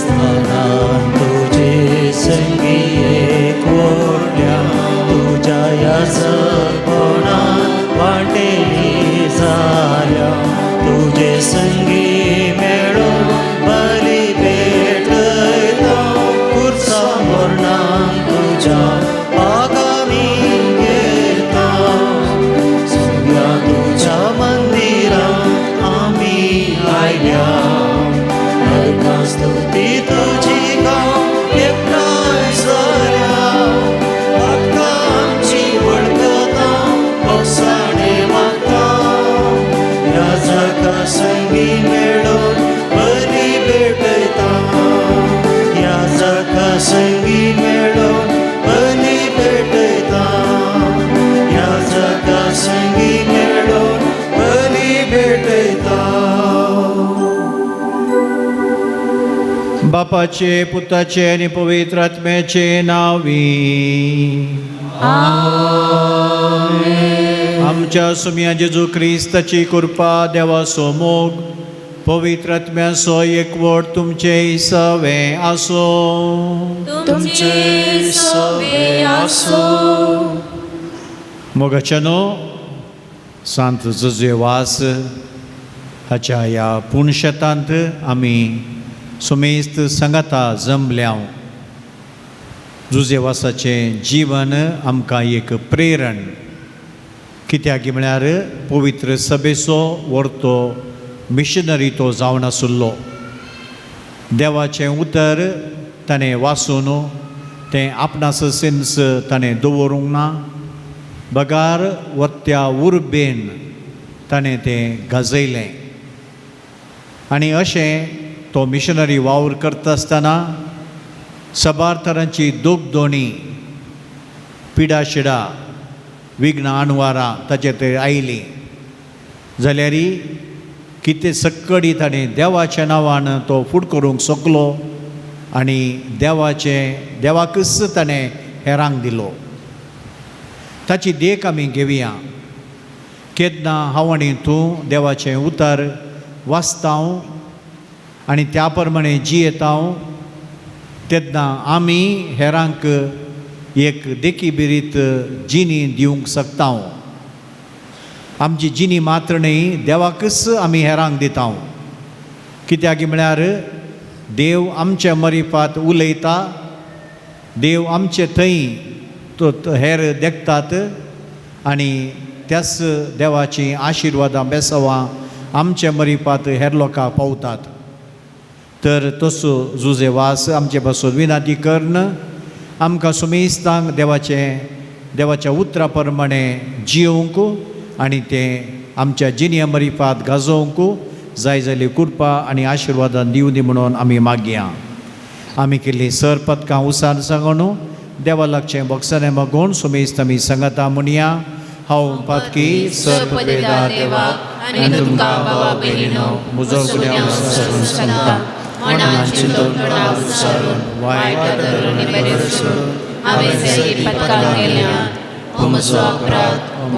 स्थानान तुझे संगी एकवटल्या तुझ्या या जगभरात वाटेली झाल्या तुझे संगी मेळून बली भेटयता खुर्सा वर्णान तुझ्या आगामी येता सगळ्या तुझ्या मंदिरात आम्ही आयल्या स्तुती तुझी गाव एकटाय झाल्या आत्ता आमची वळखता पावसाने मागता या जगा संगी मेळून बरी भेटयता या जगा संगी मेळून बरी भेटयता या जगा संगी मेळून बरी भेटयता बापाचे पुताचे आणि पवित्र आत्म्याचे नावी आमच्या सुम्या जेजू क्रिस्ताची कृपा देवा सोमोग पवित्र आत्म्याचो एकवट तुमचे सवे आसो तुमचे सवे आसो मोगाच्यानो सांत जुजेवास हाच्या ह्या पुणशेतांत आमी सुमेस्त संगता जमल्या जुजेवासाचें जीवन आमकां एक प्रेरण कित्याक म्हळ्यार पवित्र सभेचो व्हरतो मिशनरी तो जावन आसुल्लो देवाचें उतर ताणें वाचून तें आपणास सेन्स ताणें दवरूंक ना बगार वत्त्या उर्बेन ताणें तें गाजयलें आनी अशें तो मिशनरी वावर करता आसतना सबार तरांची दोगदोणी पिडाशिडा विघ्न आणवारां ताचे ते आयलीं जाल्यार कितें सक्कडी ताणें देवाच्या नांवान तो फूड करूंक शकलो आनी देवाकच ताणें हेरांक दिलो ताची देख आमी घेवया केन्ना हांव आनी तूं देवाचें उतर वाचता आनी त्या प्रमाणे जियेता तेन्ना आमी हेरांक एक देखी बिरीत जिणी दिवंक शकता आमची जिणी मात्र न्ही देवाकच आमी हेरांक दिता कित्याक म्हळ्यार देव आमच्या मरिपात उलयता देव आमचे थंय तो हेर देखतात आनी त्याच देवाची आशिर्वादां बेसवां आमच्या मरिपात हेर लोकांक पावतात तर तसो जुजेवास आमचे पासून विनाती कर्ण आमकां सुमेस्तांक देवाच्या उतरा प्रमाणे जियोवंक आनी तें आमच्या जिन्या मरिपात गाजोवंक जाय जाली कृपा आनी आशिर्वादां दिवं दी म्हणून आमी मागया आमी केल्लीं सर पदकां उसान सांगून देवा लागचें बक्षाने मागून सुमेस्त आमी सांगता म्हणया हांव पदकी सर पदवेदार देवा आनी तुमकां बाबा भयणीनो म्हजो गुन्यांव सांगता मनान चिंतून तोंडार उच्चारून वायट धरून बरें दसून हांवें जे पदकां केल्या हो म्हजो अपराध हो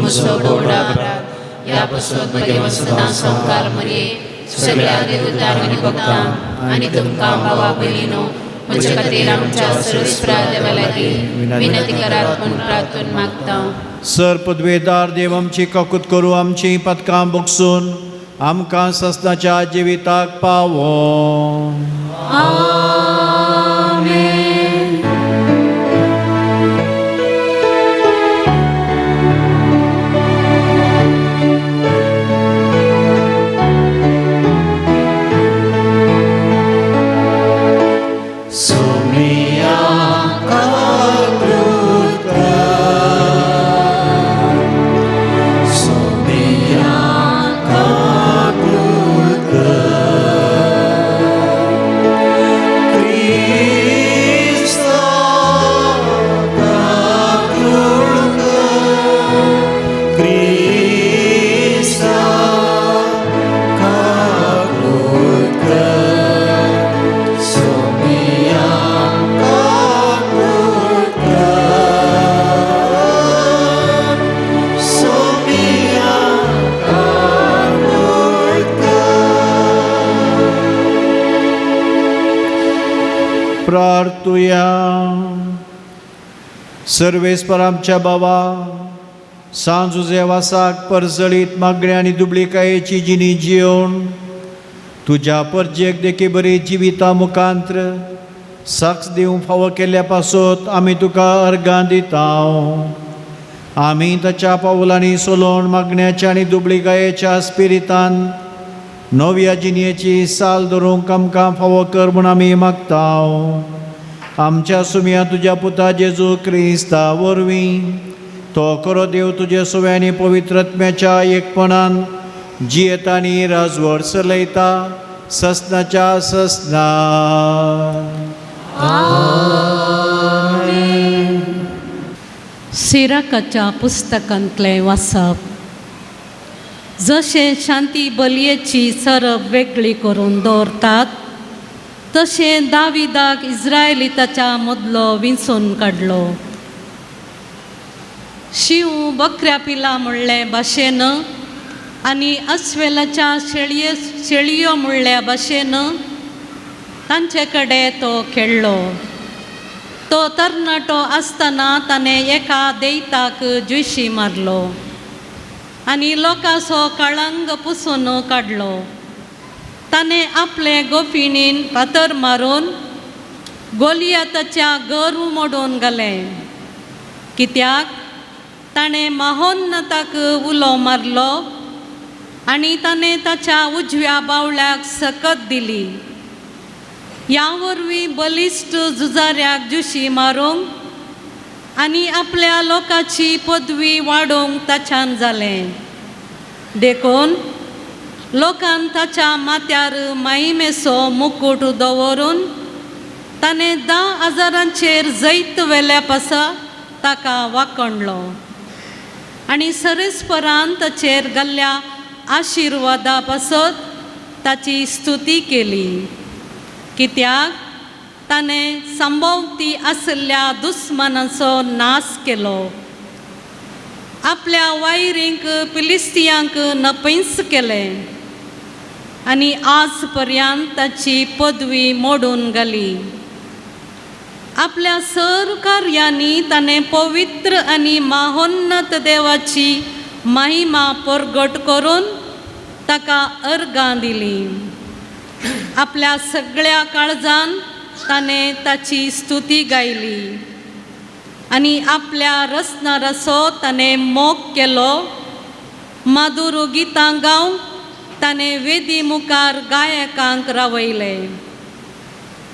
म्हजो बोड अपराध ह्या पासून म्हगे वसतां संस्कार मरे सगळ्या देवतांक आनी भक्तांक आनी तुमकां बाबा भयणीनो म्हजे खातीर आमच्या सर्वेस्परा देवा लागीं विनंती करात म्हूण प्रार्थून मागता सर पदवेदार देव आमची ककूत करूं आमची पदकां बगसून आमकां सस्ताच्या जिविताक पावो प्रार्थुया. सर्वेस्पर आमच्या बाबा, सांजुजे वासाक परजळीत मागण्या आनी दुबळीकायेची जिणी जियोन तुज्या परजेक देखी बरी जिविता मुखांत्र साक्ष दिवंक फावो केल्ल्या पासत आमी तुका अर्गां दिता. आमी ताच्या पावलांनी सोलोवन मागण्याच्या आनी दुबळीकायेच्या स्पिरितान नव्या जिणेची साल धरूंक आमकां फावो कर म्हूण आमी मागता. आमच्या सुमया तुज्या पुता जेजू क्रिस्ता वरवीं तो खरो देव तुजे सुव्यानी पवित्रत्म्याच्या एकपणान जियेता आनी राजवट चलयता ससनाच्या ससना. सिराकाच्या पुस्तकांतलें वाचप. जशें शांती बलयेची सरब वेगळी करून दवरतात तशें दाविदाक इस्रायलिताच्या मदलो विंचून काडलो. शिव बकऱ्या पिला म्हणले भाशेन आनी अस्वेलाच्या शेळयो म्हणल्या भाशेन तांचे कडेन तो खेळ्ळो. तो तरणाटो आसतना ताणें एका दैताक जुयशी मारलो आनी लोकांचो कळंग पुसून काडलो. ताणें आपले गोफिणीन फातर मारून गोलियाताच्या गरू मोडून घालें. कित्याक ताणें महोन्नताक उलो मारलो आनी ताणें ताच्या उजव्या बावळ्याक सकत दिली. ह्या वरवीं बलिश्ट झुजाऱ्याक जुशी मारूंक आनी आपल्या लोकाची पदवी वाडोवंक ताच्यान जालें. देखून लोकान ताच्या माथ्यार मायमेचो मुकूट दवरून ताणें 10,000 जैत वेल्या पासा ताका वाखणलो आनी सरेस्परान ताचेर घाल्ल्या आशिर्वादा पासत ताची स्तुती केली. कित्याक ताणें संभोवती आसल्या दुस्मनाचो नाश केलो. आपल्या वायरींक फिलिस्तियांक नपैस केलें आनी आज पर्यंत ताची पदवी मोडून घाली. आपल्या सर कार्यांनी ताणें पवित्र आनी महोन्नत देवाची महिमा परगट करून ताका अर्गां दिली. आपल्या सगळ्या काळजान ताणें ताची स्तुती गायली आनी आपल्या रसनाराचो ताणें मोग केलो. माधुर गितां गावंक ताणें वेदी मुखार गायकांक रावयले.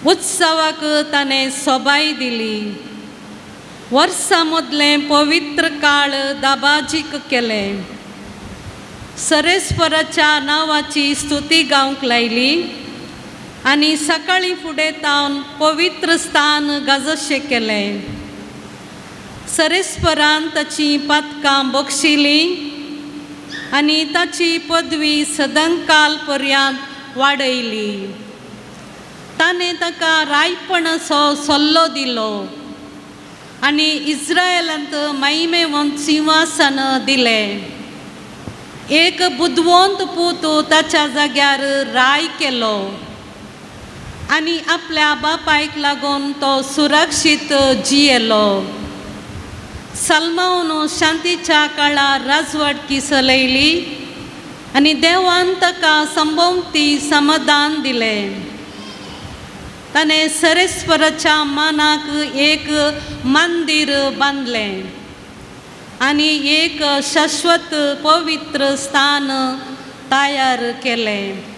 उत्सवाक ताणें सोबाय दिली. वर्सां मदलें पवित्र काळ दाबाजीक केलें. सरेस्पराच्या नांवाची स्तुती गावंक लायली आनी सकाळीं फुडें तावन पवित्र स्थान गाजशें केलें. सरेस्परान ताची पातकां बक्षिलीं आनी ताची पदवी सदंकाल पर्यंत वाडयली. ताणें ताका रायपणाचो सल्लो दिलो आनी इस्रायलांत महिमेवंत सिंहासन दिलें. एक बुदवंत पूत ताच्या जाग्यार राय केलो आनी आपल्या बापायक लागून तो सुरक्षीत जियेलो. सलमोन शांतीच्या काळार राजवटकी चलयली आनी देवान ताका संभोवती समाधान दिलें. ताणें सरेस्पराच्या मानाक एक मंदिर बांदलें आनी एक शाश्वत पवित्र स्थान तयार केलें.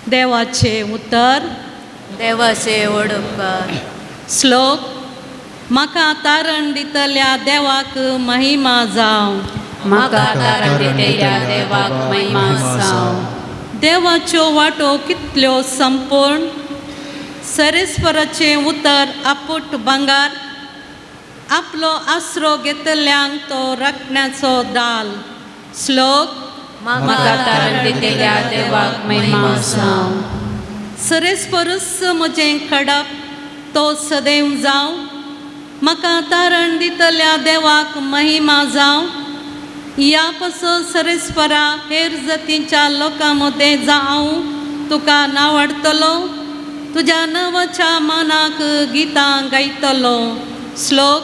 देवाचे उतर. देवाचे ओडपकार. श्लोक. म्हाका तारण दितल्या देवाक महिमा जावं. म्हाका तारण दितल्या देवाक महिमा जावं. देवाच्यो वाटो कितल्यो संपूर्ण. सरेस्पराचें उतर आपूट भांगार. आपलो आसरो घेतल्यांक तो राखण्याचो दाल. श्लोक. म्हाका तारण दितल्या देवाक महिमा जावं. सरेस्परस म्हजें खडप तो सदैव जावं. म्हाका तारण दितल्या देवाक महिमा जावं. ह्या पासत सरेस्परा हेर जातीच्या लोकां मदें जावं तुका नावाडटलो तुझ्या नवच्या मनाक गितां गायतलो. श्लोक.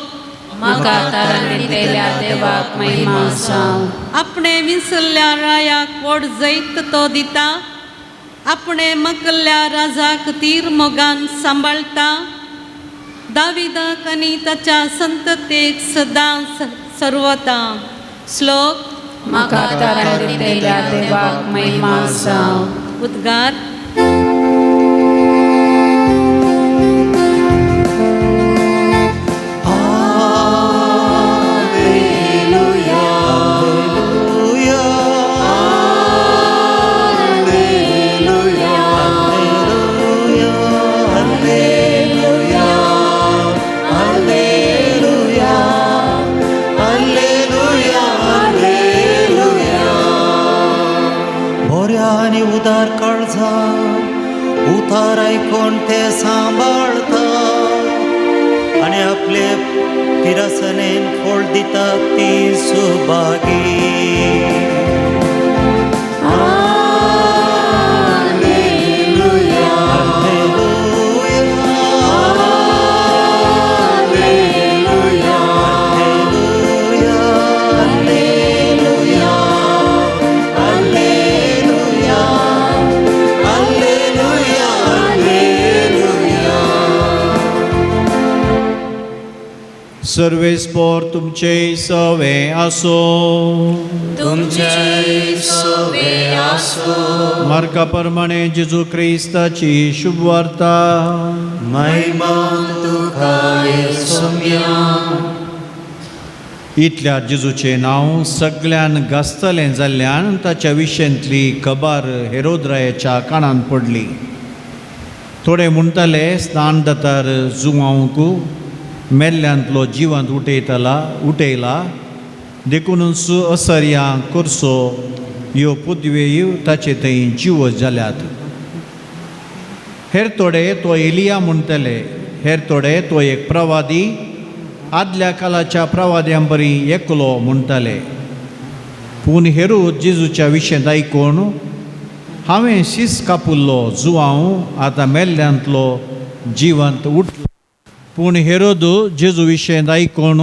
म्हाका तारण दिलेल्या देवाक महिमा जावं. आपणे विसरल्या रायाक व्हड जैत तो दिता. आपणे मकल्ल्या राजाक तीर मोगान सांबाळटा. दाविदाक आनी ताच्या संततेक सदां सर्वता. श्लोक. म्हाका तारण दिलेल्या देवाक महिमा जावं. उद्गार. आणि उदार काळजा उतार ऐकून ते सांभाळता आणि आपले तिरसनेन फोड दितात ती सुभागी. सर्वेस्पोर तुमचे सवे आसो. तुमचे सोबे आसो. मार्का प्रमाणे जेजू क्रिस्ताची शुभ वार्ता. महिमा तुका येसुया. इतल्या जेजूचे नांव सगळ्यान गाजतलें जाल्ल्यान ताच्या विशयांतली खबर हेरोद्रायाच्या कानान पडली. थोडे म्हणटाले स्नान जातार जुवांक मेल्ल्यांतलो जिवंत उठयला देखून असर्या कोर्सो ह्यो पुदवेयो ताचे थंय जीव जाल्यात. हेर थोडे तो एलिया म्हणटले. हेर थोडे तो एक प्रवादी आदल्या काळाच्या प्रवाद्यां बरी एकलो म्हणटाले. पूण हेरूद जेजूच्या विशयांत आयकून हांवें शीस कापुल्लो जुवांव आतां मेल्ल्यांतलो जिवंत उठला. पूण हेरोद जेजू विशयांत आयकून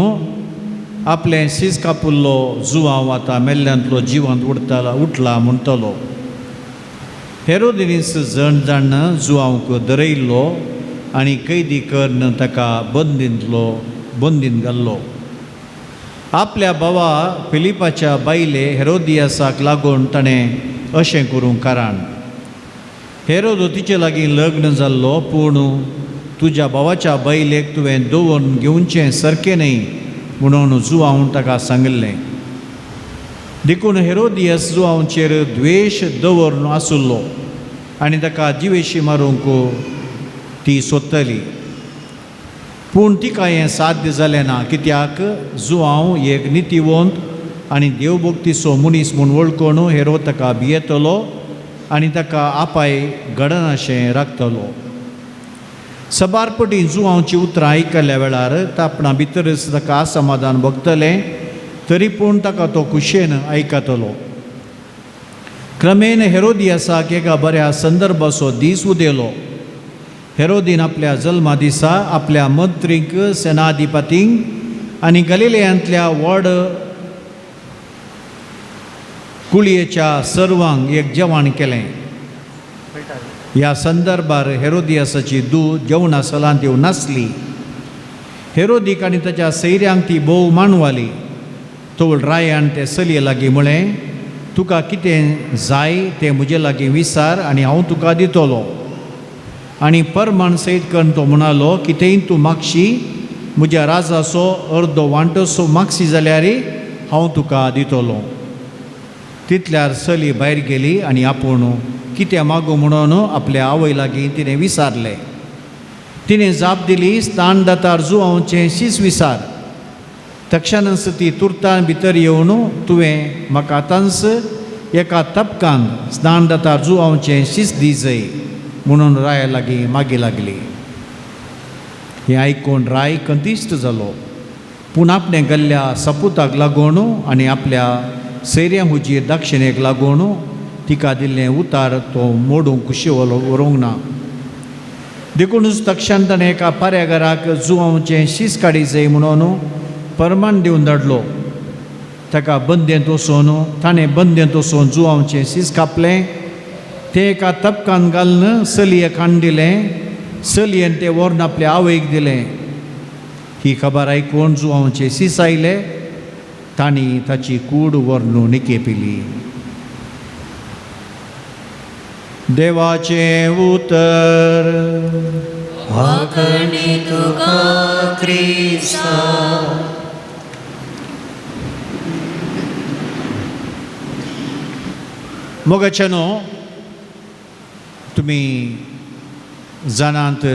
आपलें शीस कापुल्लो जुवांव आतां मेल्ल्यांतलो जिवंत उठला म्हणटलो. हेरोदिनीस जण जाण जुवांवक धरयल्लो आनी कैदी करून ताका बंदीन घाल्लो. आपल्या भावा फिलिपाच्या बायले हेरोदियासाक लागून ताणें अशें करूंक कारण. हेरोद तिचे लागीं लग्न जाल्लो पूण तुज्या भावाच्या बायलेक तुवें दवरून घेवचें सारकें न्ही म्हणून जुवांव ताका सांगलें. देखून हेरोदियस जुवांवचेर द्वेश दवरून आसुल्लो आनी ताका जिवेशी मारूंक ती सोदतली. पूण तिका हें साध्य जालें ना, कित्याक जुवांव एक नितीवंत आनी देवभक्तीचो मनीस म्हूण वळखून हेरोद ताका भियेतलो आनी ताका आपाय घडनाशें राखतलो. सबारपटी जुवांवची उतरां आयकल्ल्या वेळार तापणा भितरच ताका असमाधान भोगतलें, तरी पूण ताका तो खुशेन आयकतलो. क्रमेन हेरोदियासाक एका बऱ्या संदर्भाचो दीस उदेलो. हेरोदीन आपल्या जल्मा दिसा आपल्या मंत्रीक, सेनाधिपतींक आनी गलिलेयांतल्या व्हड कुळयेच्या सर्वांक एक जेवण केलें. ह्या संदर्भार हेरोदियासाची धूव जेवणा सलांत येवं नासली. हेरोदीक आनी ताच्या सैऱ्यांक ती भोव मानवाली. तोळ रायान ते चलये लागीं म्हळें, तुका कितें जाय तें म्हजे लागीं विचार आनी हांव तुका दितलो. आनी परमण सयत करून तो म्हणालो, कितेंय तूं मागशी, म्हज्या राजाचो अर्दो वांटोसो मागशी जाल्यार हांव तुका दितलो. तितल्यार चली भायर गेली आनी आपूण कितें मागू म्हणून आपल्या आवय लागीं तिणें विचारलें. तिणें जाप दिली, स्नान दातार जुवांवचें शीस विचार. तक्षणच ती तुर्तान भितर येवन, तुवें म्हाका आतांच एका तपकांत स्नान दातार जुवांवचें शीस दिजय म्हणून राया लागीं मागी लागली. हें आयकून राय कंतिश्ट जालो. पूण आपणे गेल्ल्या सपुताक लागून आनी आपल्या सैऱ्यां हुजीर दाक्षिणेक लागून तिका दिल्लें उतार तो मोडूंक कुशीवलो व्हरूंक ना. देखूनच तक्षान ताणें एका पाऱ्यागाराक जुवांवचें शीस काडी जाय म्हणून परमान दिवन धाडलो. ताका बंदेंत वचोन ताणें बंदेंत वचोन जुवांवचें शीस कापलें. तें एका तपकान घालून चलयेक हाडून दिलें. चलयेन तें व्हरून आपल्या आवयक दिलें. ही खबर आयकून जुवांवचें शीस आयलें. तांणी ताची कूड व्हरून निकेपिली. देवाचें उतर. वाकणी तुका क्रिस्ता. मोगाचेनो तुमी जाणात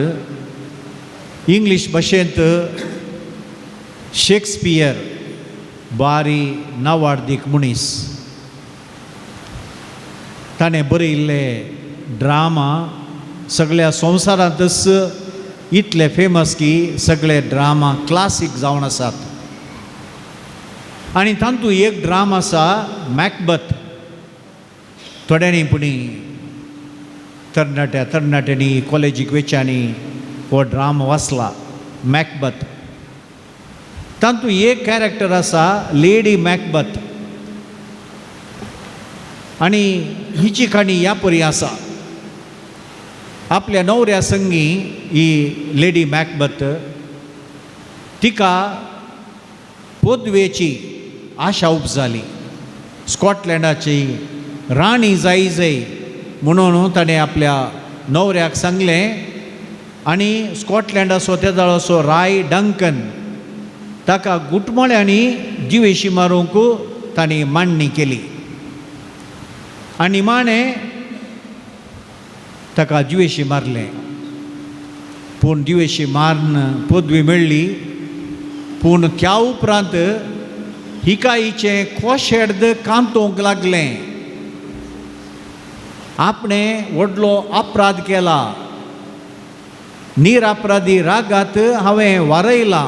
इंग्लीश भाशेंत शेक्सपियर बारी नांवार्दीक मनीस. ताणें बरयल्ले ड्रामा सगळ्या संवसारांतच इतले फेमस की सगळे ड्रामा क्लासीक जावन आसात. आनी तातूंत एक ड्रामा आसा मॅकबथ. थोड्यांनी पुणी तरणाट्यांनी कॉलेजीक वेच्यांनी हो ड्रामा वाचला मॅकबथ. तातूंत एक कॅरेक्टर आसा लेडी मॅकबथ. आनी हिची काणी ह्या परी आसा. आपल्या न्हवऱ्या संगी ही लेडी मॅकबथ तिका पदवेची आशा उपजाली. स्कॉटलँडाची राणी जाय म्हणून ताणें आपल्या न्हवऱ्याक सांगलें. आनी स्कॉटलँडाचो तेदाळोचो राय डंकन ताका गुटमोळ्यांनी जिवेशी मारूंक तांणी मांडणी केली. आनी निमाणें ताका जिवेशी मारलें. पूण जिवेशी मारून पदवी मेळ्ळी. पूण त्या उपरांत हिका हिचें खोशेड कांतोवंक लागलें. आपणें व्हडलो अपराध केला. निरपराधी रागात हांवें वारयलां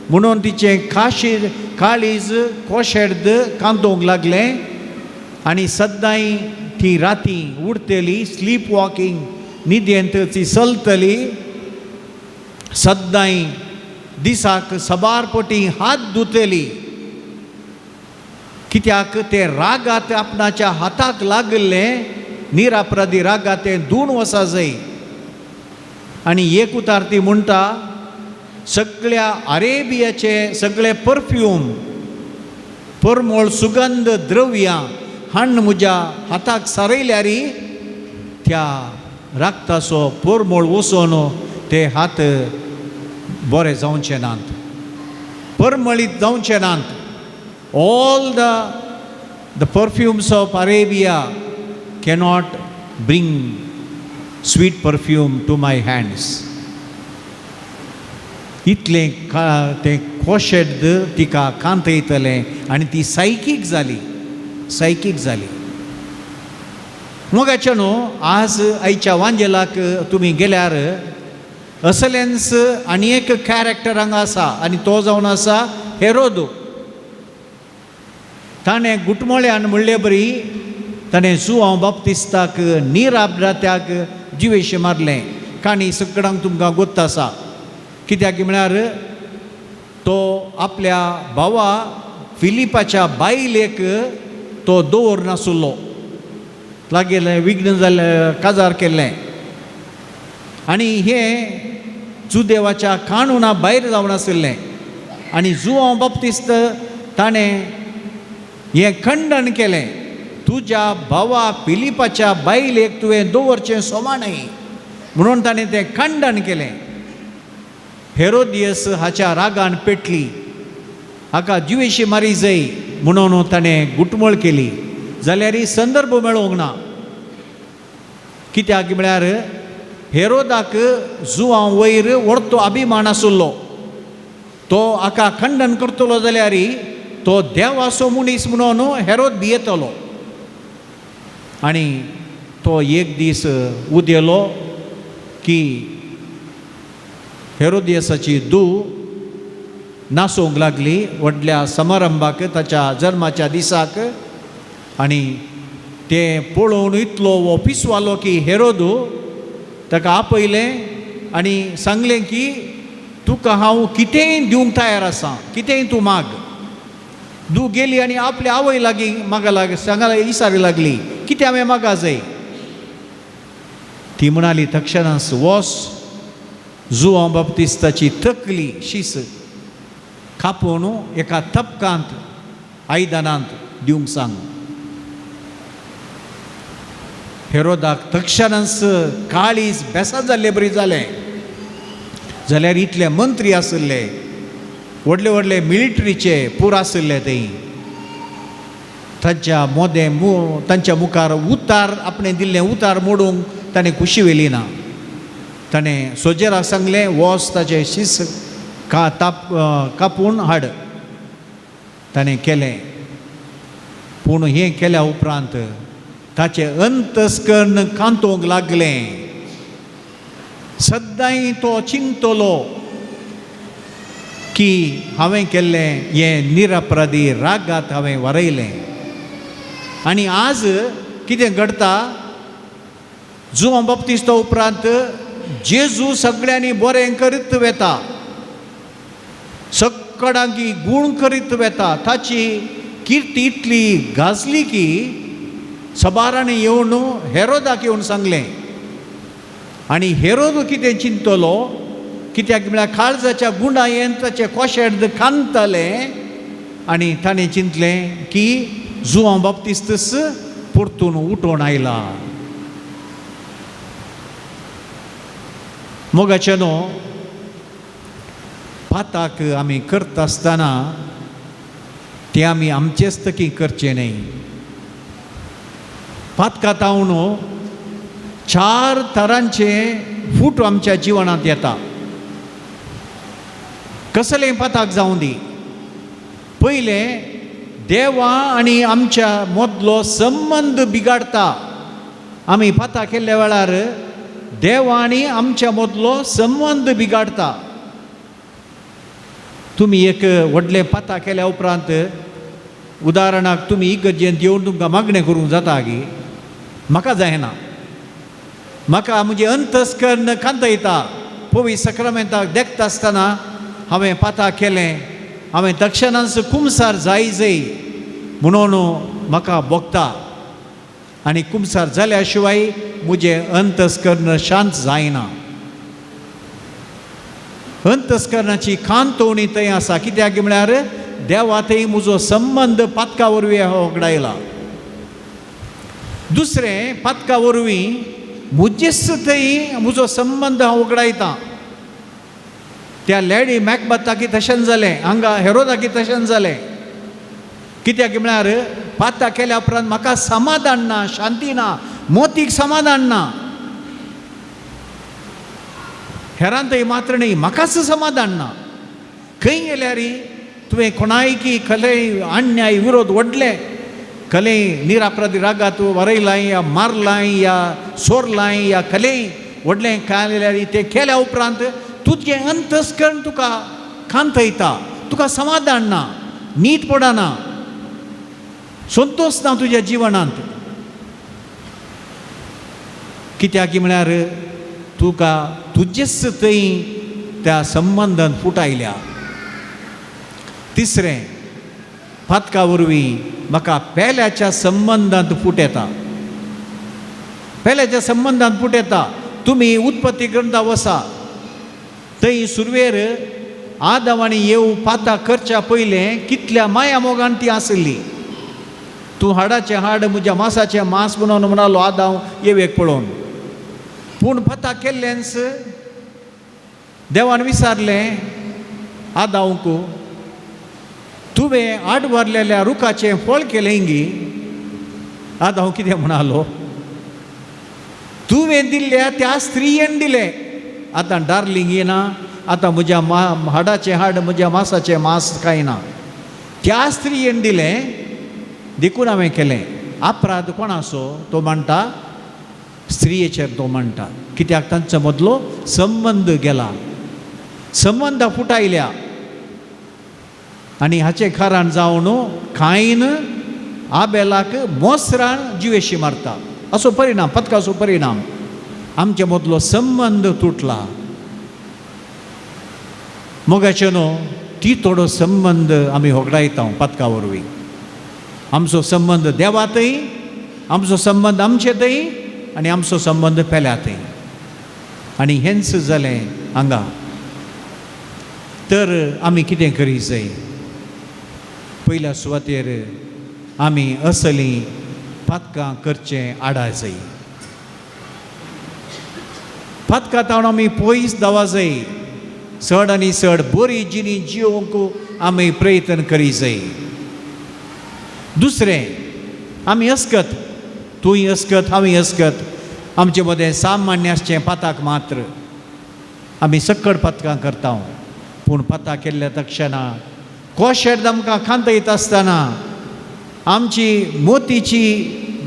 म्हणून तिचें काळीज खोशेड कांतोवंक लागलें. आनी सद्दां ती रातीं उडटली स्लीप वॉकिंग न्हिदेंत ती चलतली. सद्दां दिसाक सबारपटी हात धुतली. कित्याक ते रागात आपणाच्या हाताक लागलें निरपराधी रागात तें धुवन वचा जाय. आनी एक उतार ती म्हणटा सगळ्या अरेबियाचे सगळे परफ्यूम परमळ सुगंध द्रव्यां हाडून म्हज्या हाताक सारयल्यार त्या रागताचो परमळ वचोन ते हात बरे जावचे नात, परमळीत जावचे नात. All the perfumes of Arabia cannot bring sweet perfume to my hands. इतले ते खोशेड तिका कांत येतलें आनी ती सायकीक जाली. मोगाचे न्हू आज आयच्या वांजेलाक तुमी गेल्यार असलेंच आनी एक कॅरेक्टर हांगा आसा आनी तो जावन आसा हेरोद. ताणें गुटमोळ्यान म्हणले बरी ताणें जुआंव बाप्तिस्ताक निरपराध्याक जिवेशी मारलें. काणी सगळ्यांक तुमकां गोत्त आसा. कित्याक म्हळ्यार तो आपल्या भावा फिलिपाच्या बायलेक तो दवर नासुल्लो. लागीं विघ्न जाल्लें काजार केल्लें आनी हे जुदेवाच्या काणुना भायर जावन आशिल्लें. आनी जुआंव बाप्तिस्त ताणें हें खंडन केलें. तुज्या भावा फिलिपाच्या बायलेक तुवें दवरचें सोमानय म्हणून ताणें तें खंडन केलें. हेरोदियस हाच्या रागान पेटली. हाका जिवेशी मारी जाय म्हणून ताणें गुटमळ केली. जाल्यार ही संदर्भ मेळोंक ना. कित्याक म्हळ्यार हेरोदाक जुआंव वयर व्हडतो अभिमान आसुल्लो. तो हाका खंडन करतलो जाल्यार तो देवाचो मनीस म्हणून हेरोद भियेतलो. आनी तो एक दीस उदेलो की हेरोदियसाची धूव नासोवंक लागली व्हडल्या समारंभाक ताच्या जल्माच्या दिसाक. आनी तें पळोवन इतलो हो पिसवालो की हेरोद ताका आपयलें आनी सांगलें की तुका हांव कितेंय दिवंक तयार आसां, कितेंय तूं माग. धू गेली आनी आपल्या आवय लागीं मागा सांगायला विचारूंक लागली कितें हांवें मागा जाय. ती म्हणाली तक्षणांच वोस जुआंव बाप्तिस्ताची तकली शीस कापून एका तपकांत आयदनांत दिवंक सांग. हेरोदाक तक्षणांच काळीज बेसाद जाल्ले बरी जालें. जाल्यार इतले मंत्री आसले, व्हडले व्हडले मिलिटरीचे पूर आसले थंय. तांच्या मुखार उतार आपणें दिल्लें उतार मोडूंक ताणें खुशी व्हेली ना. ताणें सोजेराक सांगलें वोस ताचें शीस कापून हाड. ताणें केलें. पूण हें केल्या उपरांत ताचें अंतस्करण कांतोवंक लागलें. सदांय तो चिंतलो की हांवें केल्लें हें निरपराधी रागांत हांवें वारयलें. आनी आज कितें घडटा, जुआंव बाप्तिस्ता उपरांत जेजू सगळ्यांनी बरें करीत वेता, सगळ्यांकी गूण करीत वेता. ताची किर्ती इतली गाजली की सबारांनी येवन हेरोदाक येवन सांगलें. आनी हेरोद कितें चिंतलो, कित्याक म्हळ्यार काळजाच्या गुंडायेन ताचें कोशेड कांतलें. आनी ताणें चिंतलें की जुआंव बाप्तिस्तस परतून उठोवन आयला. मोगाचे न्हू, पाताक आमी करता आसतना तें आमी आमचेच तकी करचें न्हय. पातकांत हांव न्हू 4 तरांचे फूट आमच्या जिवनांत येता. कसलें पाताक जावं दी. पयलें देवा आनी आमच्या मदलो संबंद बिगाडटा. आमी पातां केल्ल्या वेळार देवा आनी आमच्या मदलो संबंद बिगाडटा. तुमी एक व्हडलें पातां केल्या उपरांत उदाहरणाक तुमी इगर्जेंत येवन तुमकां मागणें करूंक जाता की म्हाका जायना, म्हाका म्हजें अंतस्करण कांतयता. पवित्र सक्रामेंताक देखता आसतना हांवें पातां केलें, हांवें तक्षणांच कुमसार जाय म्हणून म्हाका भोगता. आनी कुमसार जाल्या शिवाय म्हजें अंतस्करण शांत जायना. अंतस्करणाची कांतवणी थंय आसा. कित्याक म्हळ्यार देवा थंय म्हजो संबंद पातका वरवीं वगडायला. दुसरें पातका वरवीं म्हजेच थंय म्हजो संबंद हांव वगडायतां. त्या लेडी मॅकबथाकी तशेंच जालें, हांगा हेरोदाकी तशेंच जालें. कित्याक म्हळ्यार पातां केल्या उपरांत म्हाका समाधान ना, शांती ना, मोतीक समाधान ना. हेरांतय मात्र न्ही, म्हाकाच समाधान ना. खंय गेल्यार तुवें कोणाय की खलय अन्याय विरोध व्हडले, खलय निरापराधी रागात वारयलाय या मारलाय या सोरलाय या खलय व्हडलें केल्यार तें केल्या उपरांत तुजें अंतस्करण तुका कांतयता, तुका समाधान ना, न्हीद पडना, संतोश ना तुज्या जिवनांत. कित्याक म्हळ्यार तुका तुजेच थंय त्या संबंदांत फूट आयल्या. तिसरें, पातका वरवीं म्हाका पेल्याच्या संबंदांत फूट येता. पेल्याच्या संबंदांत फूट येता. तुमी उत्पत्ती ग्रंथांत वसा, थंय सुरवेर आदम आनी येव पातां करच्या पयलें कितल्या माया मोगान ती आसली. तूं हाडाचें हाड म्हज्या मांसाचें मांस म्हणून म्हणालो आदाम येवेक पळोवन. पूण पातां केल्लेंच देवान विचारलें आदामक, तुवें आड व्हरलेल्या रुखाचें फळ केलें गी. आदाम कितें म्हणालो, तुवें दिल्ल्या त्या स्त्रियेन दिलें. आतां डार्लिंग येना, आतां म्हज्या हाडाचें हाड म्हज्या मांसाचें मांस खायना. त्या स्त्रियेन दिलें देखून हांवें केलें. अपराध कोणाचो तो म्हणटा, स्त्रियेचेर तो म्हणटा. कित्याक तांच्या मदलो संबंद गेला, संबंद फुटायल्या. आनी हाचे कारण जावन कायन आबेलाक मोसरान जिवेशी मारता. असो परिणाम, पथकाचो परिणाम. आमचे मदलो संबंद तुटला. मोगाचे न्हू ती थोडो संबंद आमी होगडायता पदका वरवीं. आमचो संबंद देवातय, आमचो संबंद आमचेतय आनी आमचो संबंद पेल्यातय. आनी हेंच जालें हांगा. तर आमी कितें करीत जाय? पयल्या सुवातेर आमी असलीं पदकां करचें आडाय जाय. पदकां तावन आमी पयस धांवूंक जाय. चड आनी चड बरी जिणी जिवंक आमी प्रयत्न करीत जाय. दुसरें, आमी अस्कत, तूंय अस्कत हांवूय अस्कत, आमचे मदें सामान्य आसचें पताक मात्र. आमी सक्कड पदकां करता, पूण पतां केल्ल्या तक्षणा कोशेर आमकां खांत येता आसतना, आमची मोतीची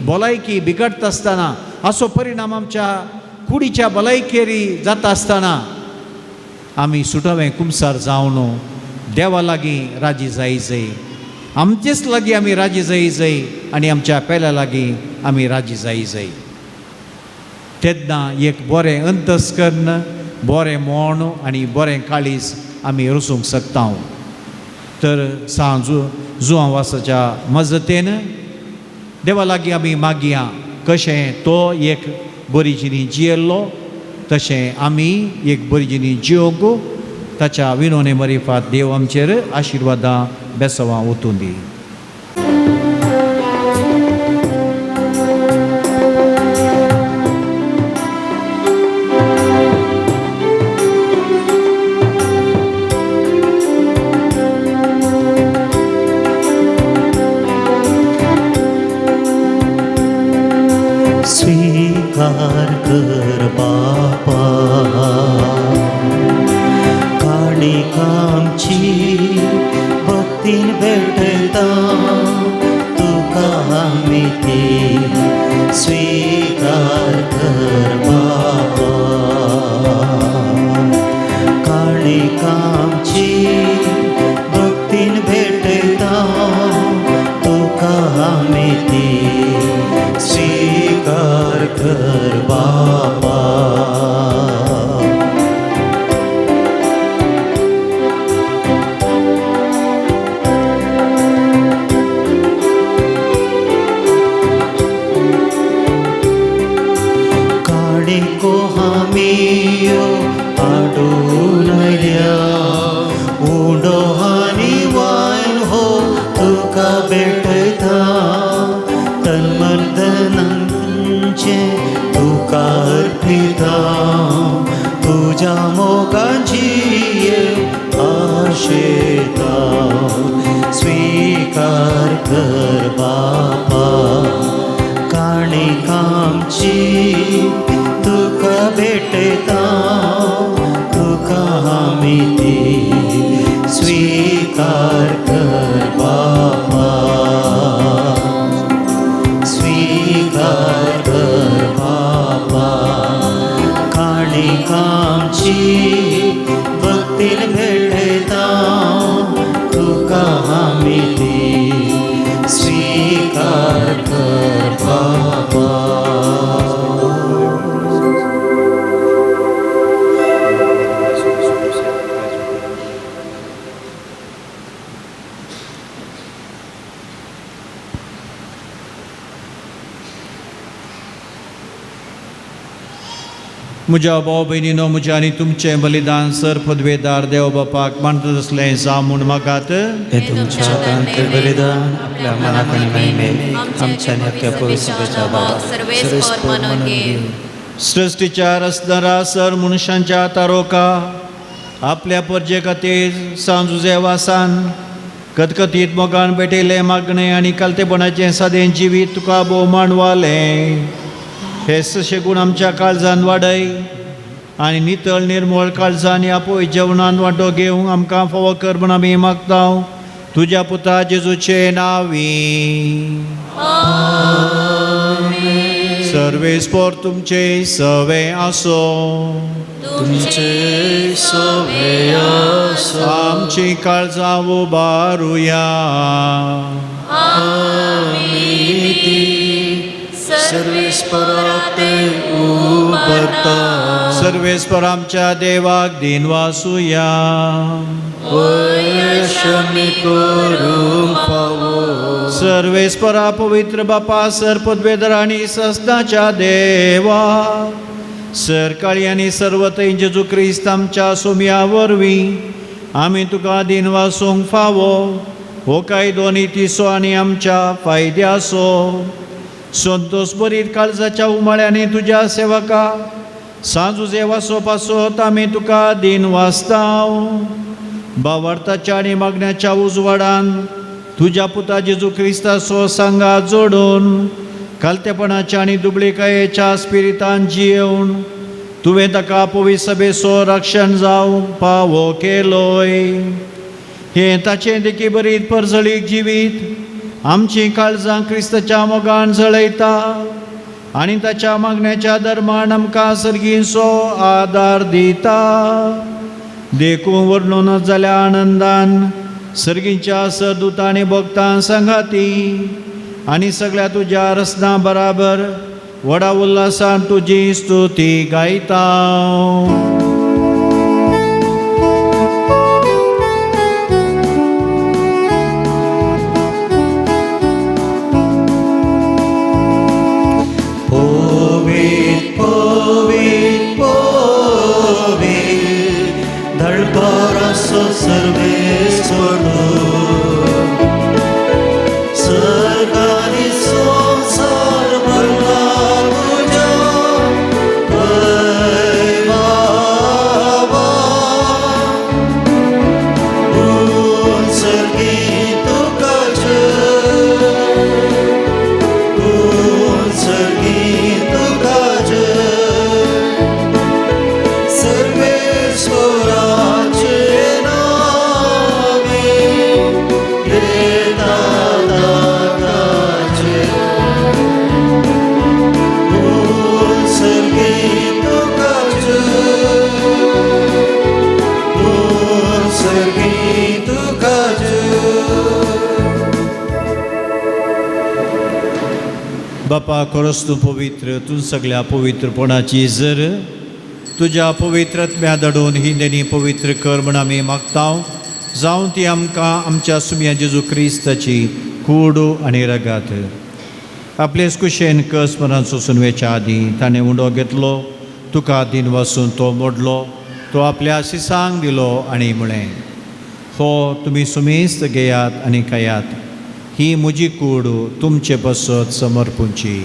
भलायकी बिगडटा आसतना, असो परिणाम आमच्या कुडीच्या भलायकेर जाता आसतना आमी सुटवें कुमसार जावन देवा लागीं राजी जाय जाय. आमचेच लागीं आमी राजी जाय जाय आनी आमच्या पेल्या लागीं आमी राजी जाय जाय. तेन्ना एक बरें अंतस्करण, बरें मोण आनी बरें काळीज आमी रचूंक शकता. तर जुवां वासाच्या मजतेन देवा लागीं आमी मागया, कशें तो एक बरी जिणी जियेल्लो तशें आमी एक बरी जिणी जियोंक ताच्या विनोने मरिफात देव आमचेर आशिर्वादां बेसवां ओतून दी. स्वीकार कर बापा काणिकांची भक्तीन भेटता तुका आमी ती. स्वीकार कर बापा काणिकांची भक्तीन भेटता तुका आमी ती. स्वीकार कर बाबा. काणिको हामियो आडूनया उडो आनी वायन हो तुका भेटता. तन्मर्दनांचे तुका अर्पिता तुझ्या मोगाची आशेता. स्वीकार कर बापा काणिकांची तुका भेटता तुका आमी ती. स्वीकार कर बापा. स्वीकार कर बापा काणिकांची भक्तीन भेटता तुका आमी ती. स्वीकार कर बापा. म्हज्या भाव भयणीनो, म्हज्या आनी तुमचें बलिदान सर पदवेदार देव बापाक मानता तसलें जावं म्हूण म्हाकात. हे तुमच्या कांते बलिदान आपल्या मनाक आनी महिमेक आमच्या नित्य पवित्रतेच्या बाबा सर्वेस्पर मनोन घे. सृश्टीच्या रचणारा सर मनशांच्या तारोका आपल्या परजे खातीर सांजुजे वासान कतकतीत मोगान भेटयले मागणे आनी कालतेपणाचें सादें जिवीत तुका भोवमान वालें. हे सशे गुण आमच्या काळजान वाडय आनी नितळ निर्मळ काळजांनी आपोय जेवणान वांटो घेवंक आमकां फावो कर म्हूण आमी मागता तुज्या पुता जेजूचे नांवी. सर्वेस्पर तुमचे सवे आसो. तुमचे सवे आसो. आमची काळजां उबारुया. सर्वेस्पराते उबरता. सर्वेस्पर आमच्या देवाक दिन वासुया. वैषमी करूंक फावो. सर्वेस्परा पवित्र बापा सर पदवेदर आणि ससनाच्या देवा सर काळी आणि सर्वतै जेजू क्रिस्त आमच्या सोम्या वरवीं आमी तुका दिन वासूंक फावो. हो कायदो नितीसो आनी आमच्या फायद्यासो. संतोष बरीत काळजाच्या उमाळ्यांनी तुज्या सेवका सांजुजे वासो पासोत आमी तुका दिन वाचताव. भावार्थाच्या आनी मागण्याच्या उजवाडान तुज्या पुता जेजू क्रिस्ताचो सांगात जोडून कालतेपणाच्या आनी दुबळेकायेच्या स्पिरितान जियेवन तुवें ताका पवित्र सभेचो रक्षण जावंक फावो केलोय. हे ताचें देखी बरीत परजळीक जिवीत आमची काळजां क्रिस्ताच्या मोगान जळयता आनी ताच्या मागण्याच्या धर्मान आमकां सर्गीचो आदार दिता. देखून वर्णून जाल्या आनंदान सर्गीच्या सरदूतां आनी भक्तां सांगाती आनी सगळ्या तुज्या रसना बराबर व्हडा उल्हासान तुजी स्तुती गायता. बापा खरोच तूं पवित्र. तूं सगळ्या पवित्रपणाची जर तुज्या पवित्रत्म्या दडून ही देणी पवित्र कर म्हण आमी मागतांव. जावं ती आमकां आमच्या सुम्या जेजू क्रिस्ताची कूड आनी रगात. आपलेच कुशेन कस मनाचो सुनवेच्या आदीं ताणें उंडो घेतलो. तुका दिन वासून तो मोडलो. तो आपल्या शिसांक दिलो आनी म्हळें, हो तुमी सुमेस्त घेयात आनी खायात. ही म्हजी कूड तुमचे पसत समर्पूंची.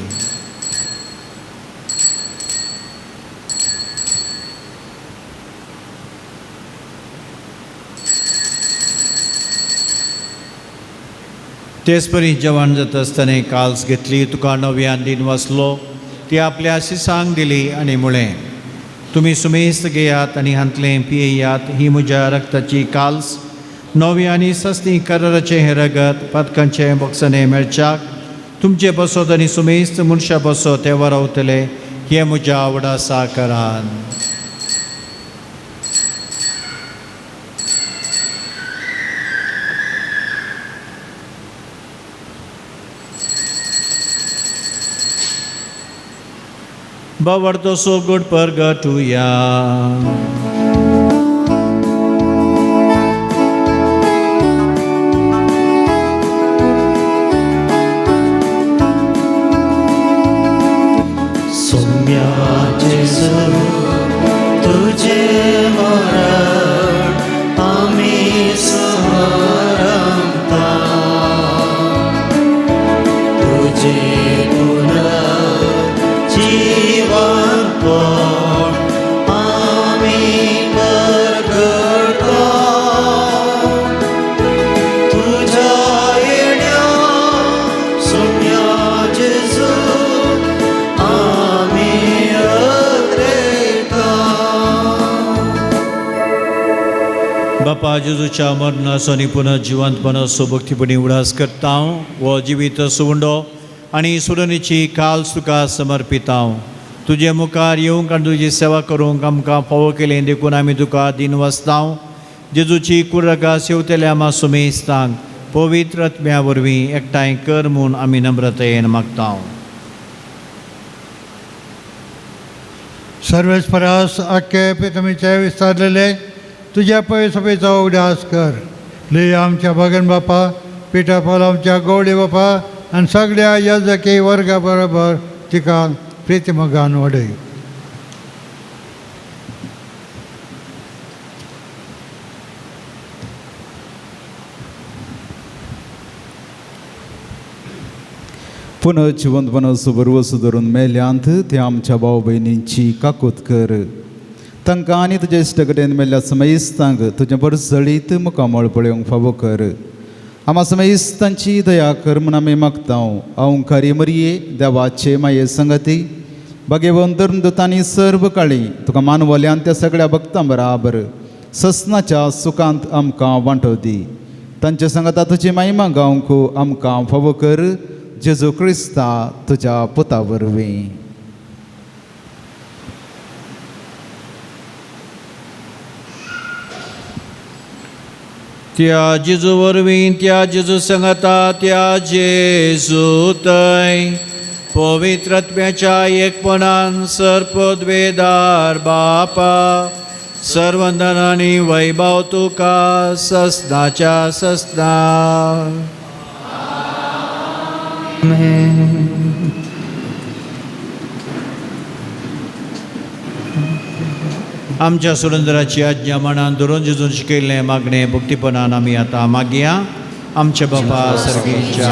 तेच परी जेवण जाता आसतना काल्स घेतली. तुका नव्यान दिन वाचलो. ती आपल्या शिसांक दिली आनी म्हळें, तुमी सुमेस्त घेयात आनी हांतलें पियेयात. ही म्हज्या रक्ताची काल्स नवी आनी सस्ती कराराचें हें रगत पातकांचें बक्षणें मेळच्याक तुमचे बसत आनी सुमेस्त मनशा बसत ते वरवतले. हे म्हज्या आवडासा करान. बावडतोसो गोड परगटुया. बापा जेजूच्या मरणाचो आनी पुनर्जिवंतपणाचो भक्तीपणी उडास करता. हो जिवीत सुवंडो आनी सुडणीची काल्स तुका समर्पितां. तुजे मुखार येवंक आनी तुजी सेवा करूंक आमकां फावो केलें देखून आमी तुका दिन वाचतां. जेजूची कुर्रगा सेवतल्या आमा सुमेस्तांक पवित्र आत्म्या वरवीं एकठांय कर म्हूण आमी नम्रतायेन मागतां. सर्वेस्परास आख्खे पितमीचे विस्तारलेले तुझ्या पै सभेचा उदास कर. ले आमच्या भगन बापा, पिठा पाल आमच्या गवडे बापा आणि सगळ्या याजकी वर्गा बरोबर तिका प्रितिमगान वडय. पुनः जिवंतपणा सुबरव सुधरून मेल्यांत ते आमच्या भाऊ बहिणींची काकूत कर. तांकां आनी तुज्या इश्ट कडेन मेल्ल्या समयिस्तांक तुज्या बरसळीत मुखामळ पळोवंक फावो कर. आम्हा समयिस्तांची दया कर म्हूण आमी मागतां. हांव खरी मरये देवाचे माये संगती भगेवन धर्मदूतांनी सर्व काळी तुका मानवल्यान त्या सगळ्या भक्तां बराबर ससनाच्या सुखांत आमकां वांटो दी. तांच्या संगता तुजी महिमा गावंक आमकां फावो कर. जेजू क्रिस्ता तुज्या पुता वरवीं. त्या जेजू वरवीं त्या जेजू संगता त्या जेजू थंय पवित्रत्म्याच्या एकपणान सर्पद्वेदार बापा सर्वंदन आनी वैभव तुका ससनाच्या ससना. आमच्या सुरेंद्राची आज्ञा मनान धरून जेजून शिकयल्लें मागणें भक्तीपणान आमी आतां मागया. आमचे बापा सर्गीच्या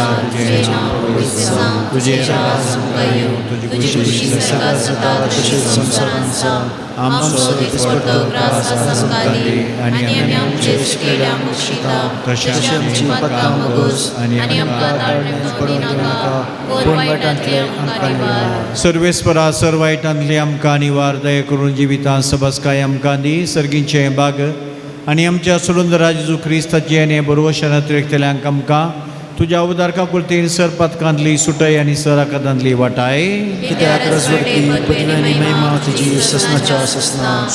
तुझे आमचो दिसपट्टो त्रास आनी आमी आमचे शिकयल्या मुक्षिता तशेंच आमची पातकां मोगोस आनी आमकां पडूं नाका कोण वायटांतले आमकां निवार. सर्वेस्परा सर्व वायटांतले आमकां निवार. दया करून जिवितां सबसकाय आमकां दी. सर्गीचे बाग आनी आमच्या सुरेंद्र जेजू क्रिस्ताची आनी बरोवशान त्रेकतल्यांक आमकां तुज्या उदारका कुर्तेन सर पथकांतली सुटय आनी सराकांतली वाटाय.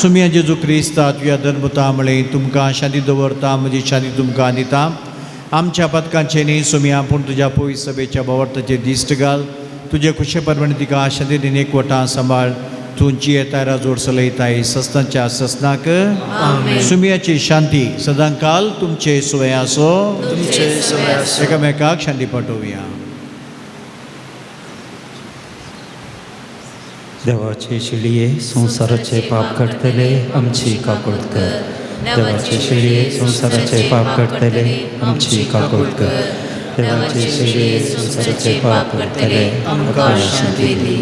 सुम्या जेजू क्रिस्ता तुज्या धर्मता मळे तुमकां शांती दवरता. म्हजी शांती तुमकां दिता. आमच्या पथकांचे न्ही सुम्या पूण तुज्या पवित्र सभेच्या भोवरताचेर दिश्ट घाल. तुजे खुशे परमणे तिका शांतीन एकवटां सांबाळ. तुमची येतायरा जोड चलयताय ससनाच्या ससनाक. सुमयाची शांती सदांकाल तुमचे सुवाय आसो. एकामेकाक शांती पाठोवया. देवाचे शिळये संसाराचे पाप काडटले आमची काकूट कर. देवाचे शिळये संसाराचे पाप काडटले आमची काकूट कर. देवाचे शिळये संसाराचे पाप काडटले आमकां शांती दी.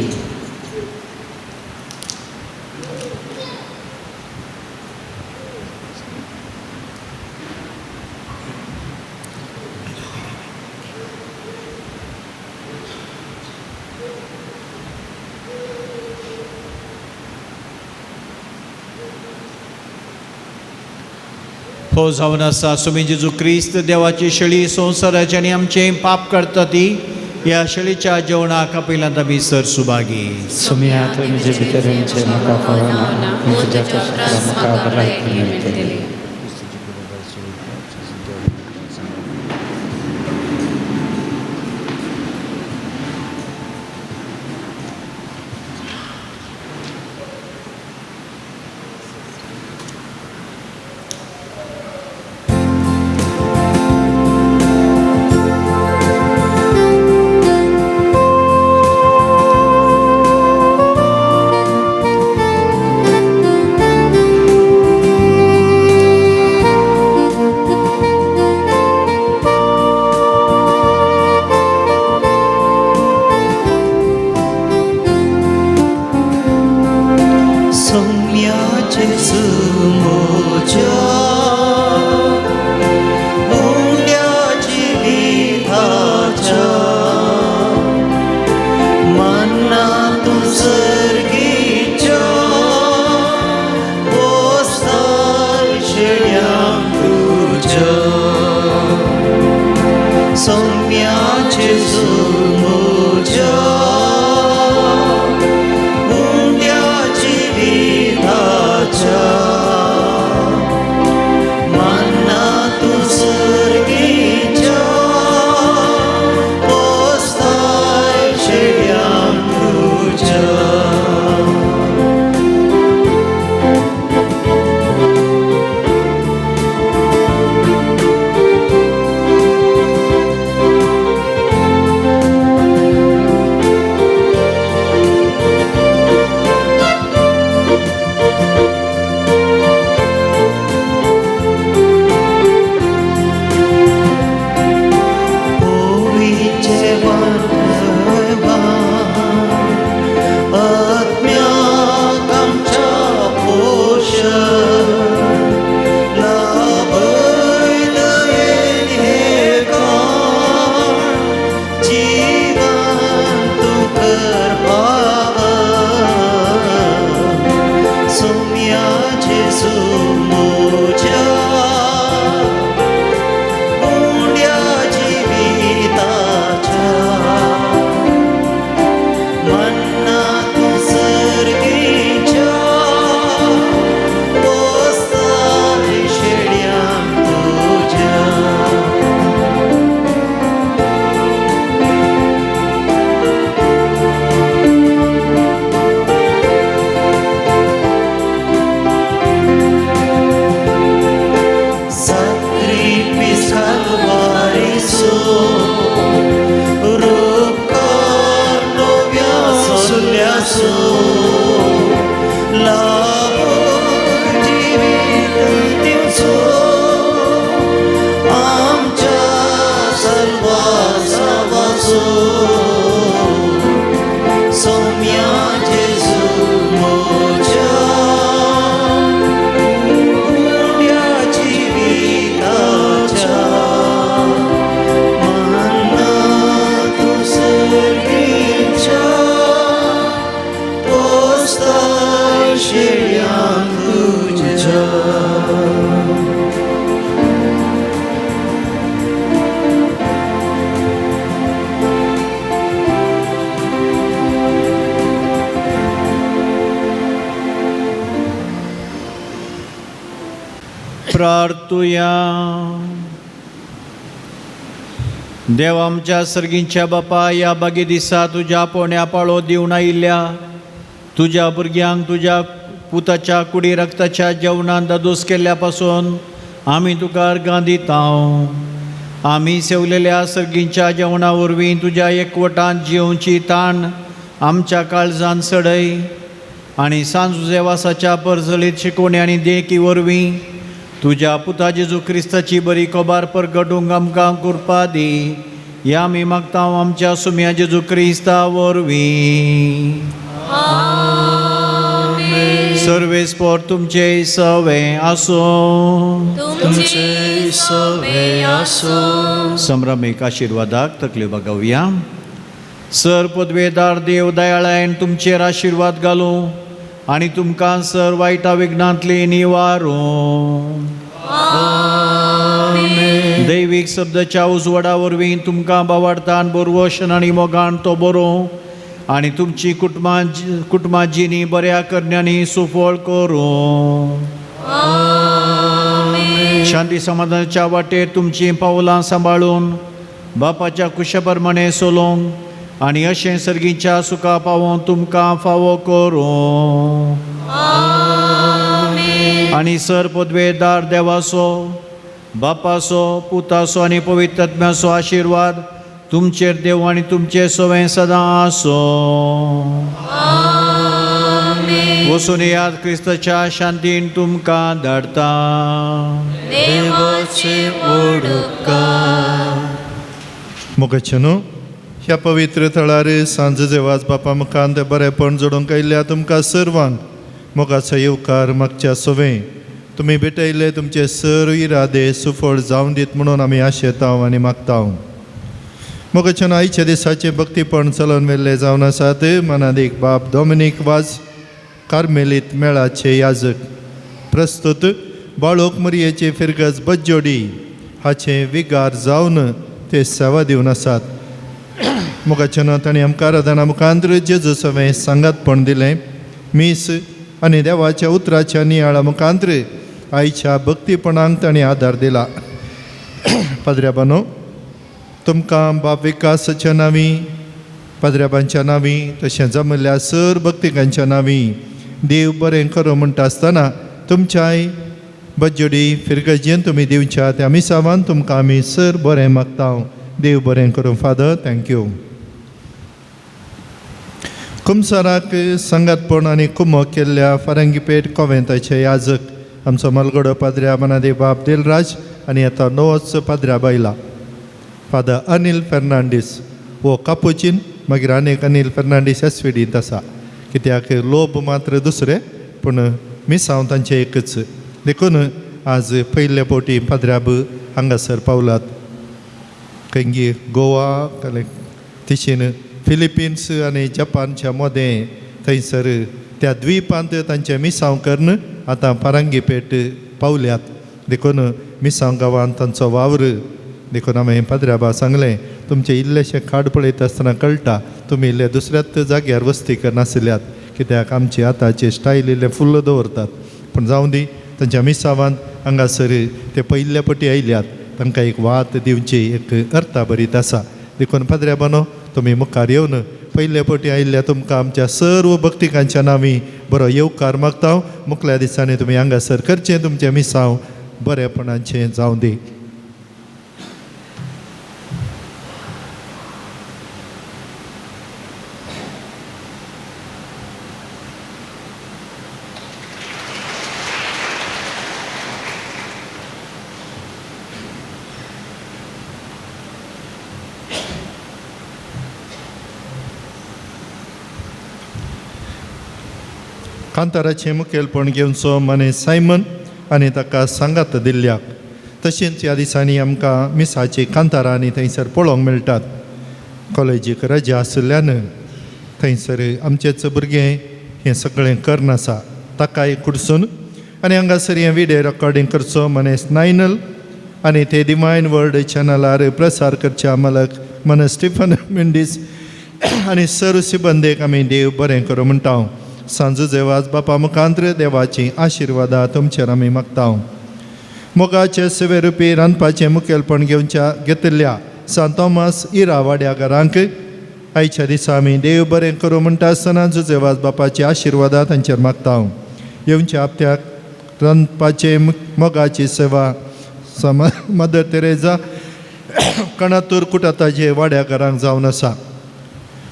हो जावन आसा सुमी जेजू क्रिस्त देवाची शेळी संवसाराची आनी आमचें पाप काडटा ती. ह्या शेळीच्या जेवणाक आपयलांत आमी सर सुभागी. सुम्या तुवें म्हजे भितरेंचे म्हाका कळना पूण तुज्या कश्टान म्हाका भलायकी मेळटली. जेजू म्हज्या उंड्या जिविताच्या मन्ना तूं सर्गेच्या पोस्तार शेड्यांत तुज्या sacrifice calvariso rocar novia soliaso la divino amcha salva salvaso somia Jesu moja प्रार्थुया. देव आमच्या सर्गींच्या बापा, या बागे दिसा तुज्या पोण्या पाळो दिवन आयिल्ल्या तुज्या भुरग्यांक तुज्या पुताच्या कुडी रक्ताच्या जेवणान दादोस केल्ल्या पासून आमी तुका अर्गां दिता. आमी सेवलेल्या सर्गींच्या जेवणा वरवीं तुज्या एकवटान जिवची ताण आमच्या काळजान सडय आनी सांजुजे वासाच्या परजळीत शिकवणी आनी देकी वरवीं तुज्या पुता जेजू क्रिस्ताची बरी कोबार परगडूंक आमकां करपा दी. या आमी मागता आमच्या सुम्या जेजू क्रिस्ता वरवीं. सर्वेस्पर तुमचे सवे आसो. तुमचे सवे आसो. संभ्रमीक आशिर्वादाक तकली बगवया. सर पदवेदार देव दयाळायन तुमचेर आशिर्वाद घालूं आनी तुमकां सर वायटा विघ्नांतली निवारो. दैवीक शब्दाच्या उजवाडा वरवीं तुमकां बावार्थान बोरवोशन आनी मोगान तो बरो आनी तुमची कुटुंबां जिणी बऱ्या करण्यांनी सुफळ करूं. शांती समाधानाच्या वाटेर तुमची पावलां सांबाळून बापाच्या कुशा प्रमाणे चलोवंक आनी अशें सर्गीच्या सुखा पावोवन तुमकां फावो करूं. आनी सर पदवेदार देवाचो बापाचो पुताचो आनी पवित्र आत्म्याचो आशिर्वाद तुमचेर देव आनी तुमचे सवें सदां आसो. वचून याद क्रिस्ताच्या शांतीन तुमकां धाडटा. देवाचे ओडकार. मोगाचेनो ह्या पवित्र थळार सांजे वाज बापा मुखांत बरेपण जोडूंक आयिल्ल्या तुमकां सर्वांक मोगाचो येवकार मागच्या सवें तुमी भेटयले तुमचे सर्व इरादे सुफळ जावन दीत म्हणून आमी आशेता आनी मागता. मोगाचेनो आयच्या दिसाचे भक्तीपण चलोवन व्हेल्ले जावन आसात. मनादीक बाब डॉमिनीक वाज कार्मेलीत मेळाचे याजक प्रस्तुत बाळोक मरियेचे फिरगज बज्जोडी हाचे विगार जावन ते सेवा दिवन आसात. मोगाचेनो तांणी आमकां आराधना मुखांतर जेजू सवें सांगातपण दिलें. मीस आनी देवाच्या उतराच्या नियाळा मुखांतर आयच्या भक्तीपणांक तांणी आदार दिला. पाद्र्याबानो तुमकां बाप विकासाच्या नांवी पाद्र्याबांच्या नांवी तशें जमल्या सर भक्तिकांच्या नांवी देव बरें करो म्हणटा आसतना तुमच्याय बज्जोडी फिरगजेन तुमी दिवच्या त्या मिसावान तुमकां आमी सर बरें मागता. देव बरें करूं. Father thank you. कुमसाराक संगातपण आनी कुमो केल्ल्या फारंगीपेट कॉवेंताचे याजक आमचो मलगडो पाद्र्या मनादेव बाब दिलराज आनी आतां नवोच पाद्र्या बायला फादर अनिल फेर्नांडीस वो कापुचीन मागीर आनीक अनिल फेर्नांडीस एसविडींत आसा. कित्याक लोब मात्र दुसरे पूण मिसांव तांचे एकच देखून आज पयले फावटी पाद्र्याब हांगासर पावलात. खंयी गोवा तिशीन फिलिपिन्स आनी जपानच्या मोदें थंयसर त्या द्विपांत तांचे मिसांव कर्ण आतां पारांगी पेट पावल्यात देखून मिसांव गांवांत तांचो वावर देखून हांवें पाद्र्याबा सांगलें तुमचें इल्लेशें खाड पळयता आसतना कळटा तुमी इल्ले दुसऱ्याच जाग्यार वस्ती करनासल्यात कित्याक आमची आतांची स्टायल इल्लें फुल्ल दवरतात पूण जावं दी तांच्या मिसावांत हांगासर ते पयल्या पटी आयल्यात तांकां एक वात दिवची एक अर्था बरीत आसा देखून पाद्र्याबानो तुमी मुखार येवन पयले पटी आयिल्ल्या तुमकां आमच्या सर्व भक्तिकांच्या नांवी बरो येवकार मागता मुखल्या दिसांनी तुमी हांगासर करचें तुमचें मिसांव बरेपणाचें जावं दी. कांताराचें मुखेलपण घेवचो मने सायमन आनी ताका सांगात दिल्ल्याक तशेंच ह्या दिसांनी आमकां मिसाची कांतारां आनी थंयसर पळोवंक मेळटात. कॉलेजीक रजा आशिल्ल्यान थंयसर आमचेच भुरगें हें सगळें करनासा ताकाय कुडसून आनी हांगासर हें व्हिडियो रेकॉर्डिंग करचो मने स्नायनल आनी ते डिवायन वर्ल्ड चॅनलार प्रसार करच्या मालक मन स्टिफन मेंडीस आनी सर्व सिबंदेक आमी देव बरें करूं म्हणटा. सांजू जेवाज बापा मुखांत्र देवाची आशिर्वादा तुमचेर आमी मागता. मोगाचे सेवे रुपी रांदपाचें मुखेलपण घेतिल्ल्या सांत थॉमस इरा वाड्याकारांक आयच्या दिसा आमी देव बरें करूं म्हणटा आसतना जुजेवाज बापाची आशिर्वादा तांचेर मागता. येवच्या हप्त्याक रांदपाचे मोगाची सेवा मदर तेरेजा कणातूर कुटाताचे वाड्याकारांक जावन आसा.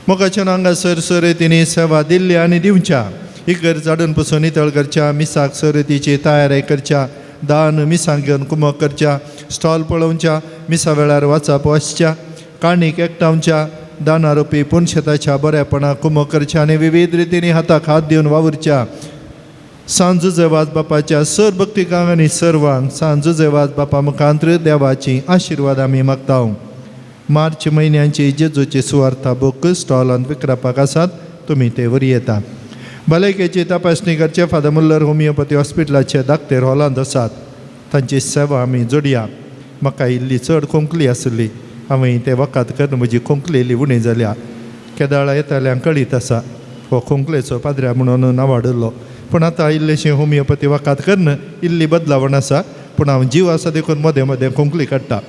मोगाच्या हांगासर सर्तींनी सेवा दिल्ली आनी दिवच्या इगर झाडून पुसून नितळ करच्या मिसाक सर्तीची तयारी करच्या दान मिसांक घेवन कुमक करच्या स्टॉल पळोवच्या मिसा वेळार वाचप वाचच्या काणीक एकठांवच्या दानारोपी पुणशेताच्या बरेपणा कुमक करच्या आनी विविध रितींनी हाताक हात दिवन वावुरच्या. सांजू जेवाज बापाच्या सर भक्तिकांक आनी सर्वांक सांजू जेवाज बापा मुखांत्र देवाची आशिर्वाद आमी मागता. मार्च म्हयन्याची जेजूची सुवार्ता बूक स्टॉलांत विकरापाक आसात तुमी ते व्हरी येता. भलायकेची तपासणी करचे फादर मुल्लर होमिओपॅथी हॉस्पिटलाचे धाकटे हॉलांत आसात तांची सेवा आमी जोडया. म्हाका इल्ली चड खोंकली आसली हांवें ते वखद करन म्हजी खोंकली इल्ली उणी जाल्या केदाळा येताल्यांक कळीत आसा हो खोंकलेचो पाद्र्या म्हणून नांवाडलो पूण आतां इल्लेशें होमिओपॅथी वखद करन इल्ली बदलावण आसा पूण हांव जीव आसा देखून मदें मदें खोंकली काडटा.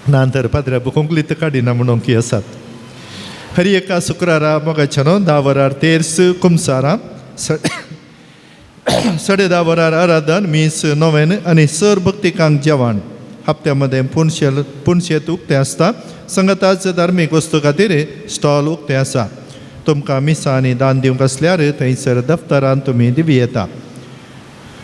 नांतर पाद्र्या खोंकलीत काडिना म्हणून की आसात. हरी एका शुक्रारा मोगाच्या 10 वरार तेर्स कुमसारा 10:30 वरार आराधन मीस नोवेन आनी सर भक्तिकांक जेवण हप्त्या मध्ये पुणशेत उक्तें आसता. संगताच धार्मीक वस्तू खातीर स्टॉल उक्तें आसा. तुमकां मिसा आनी दान दिवंक आसल्यार थंयसर दफ्तरान तुमी दिवी येता.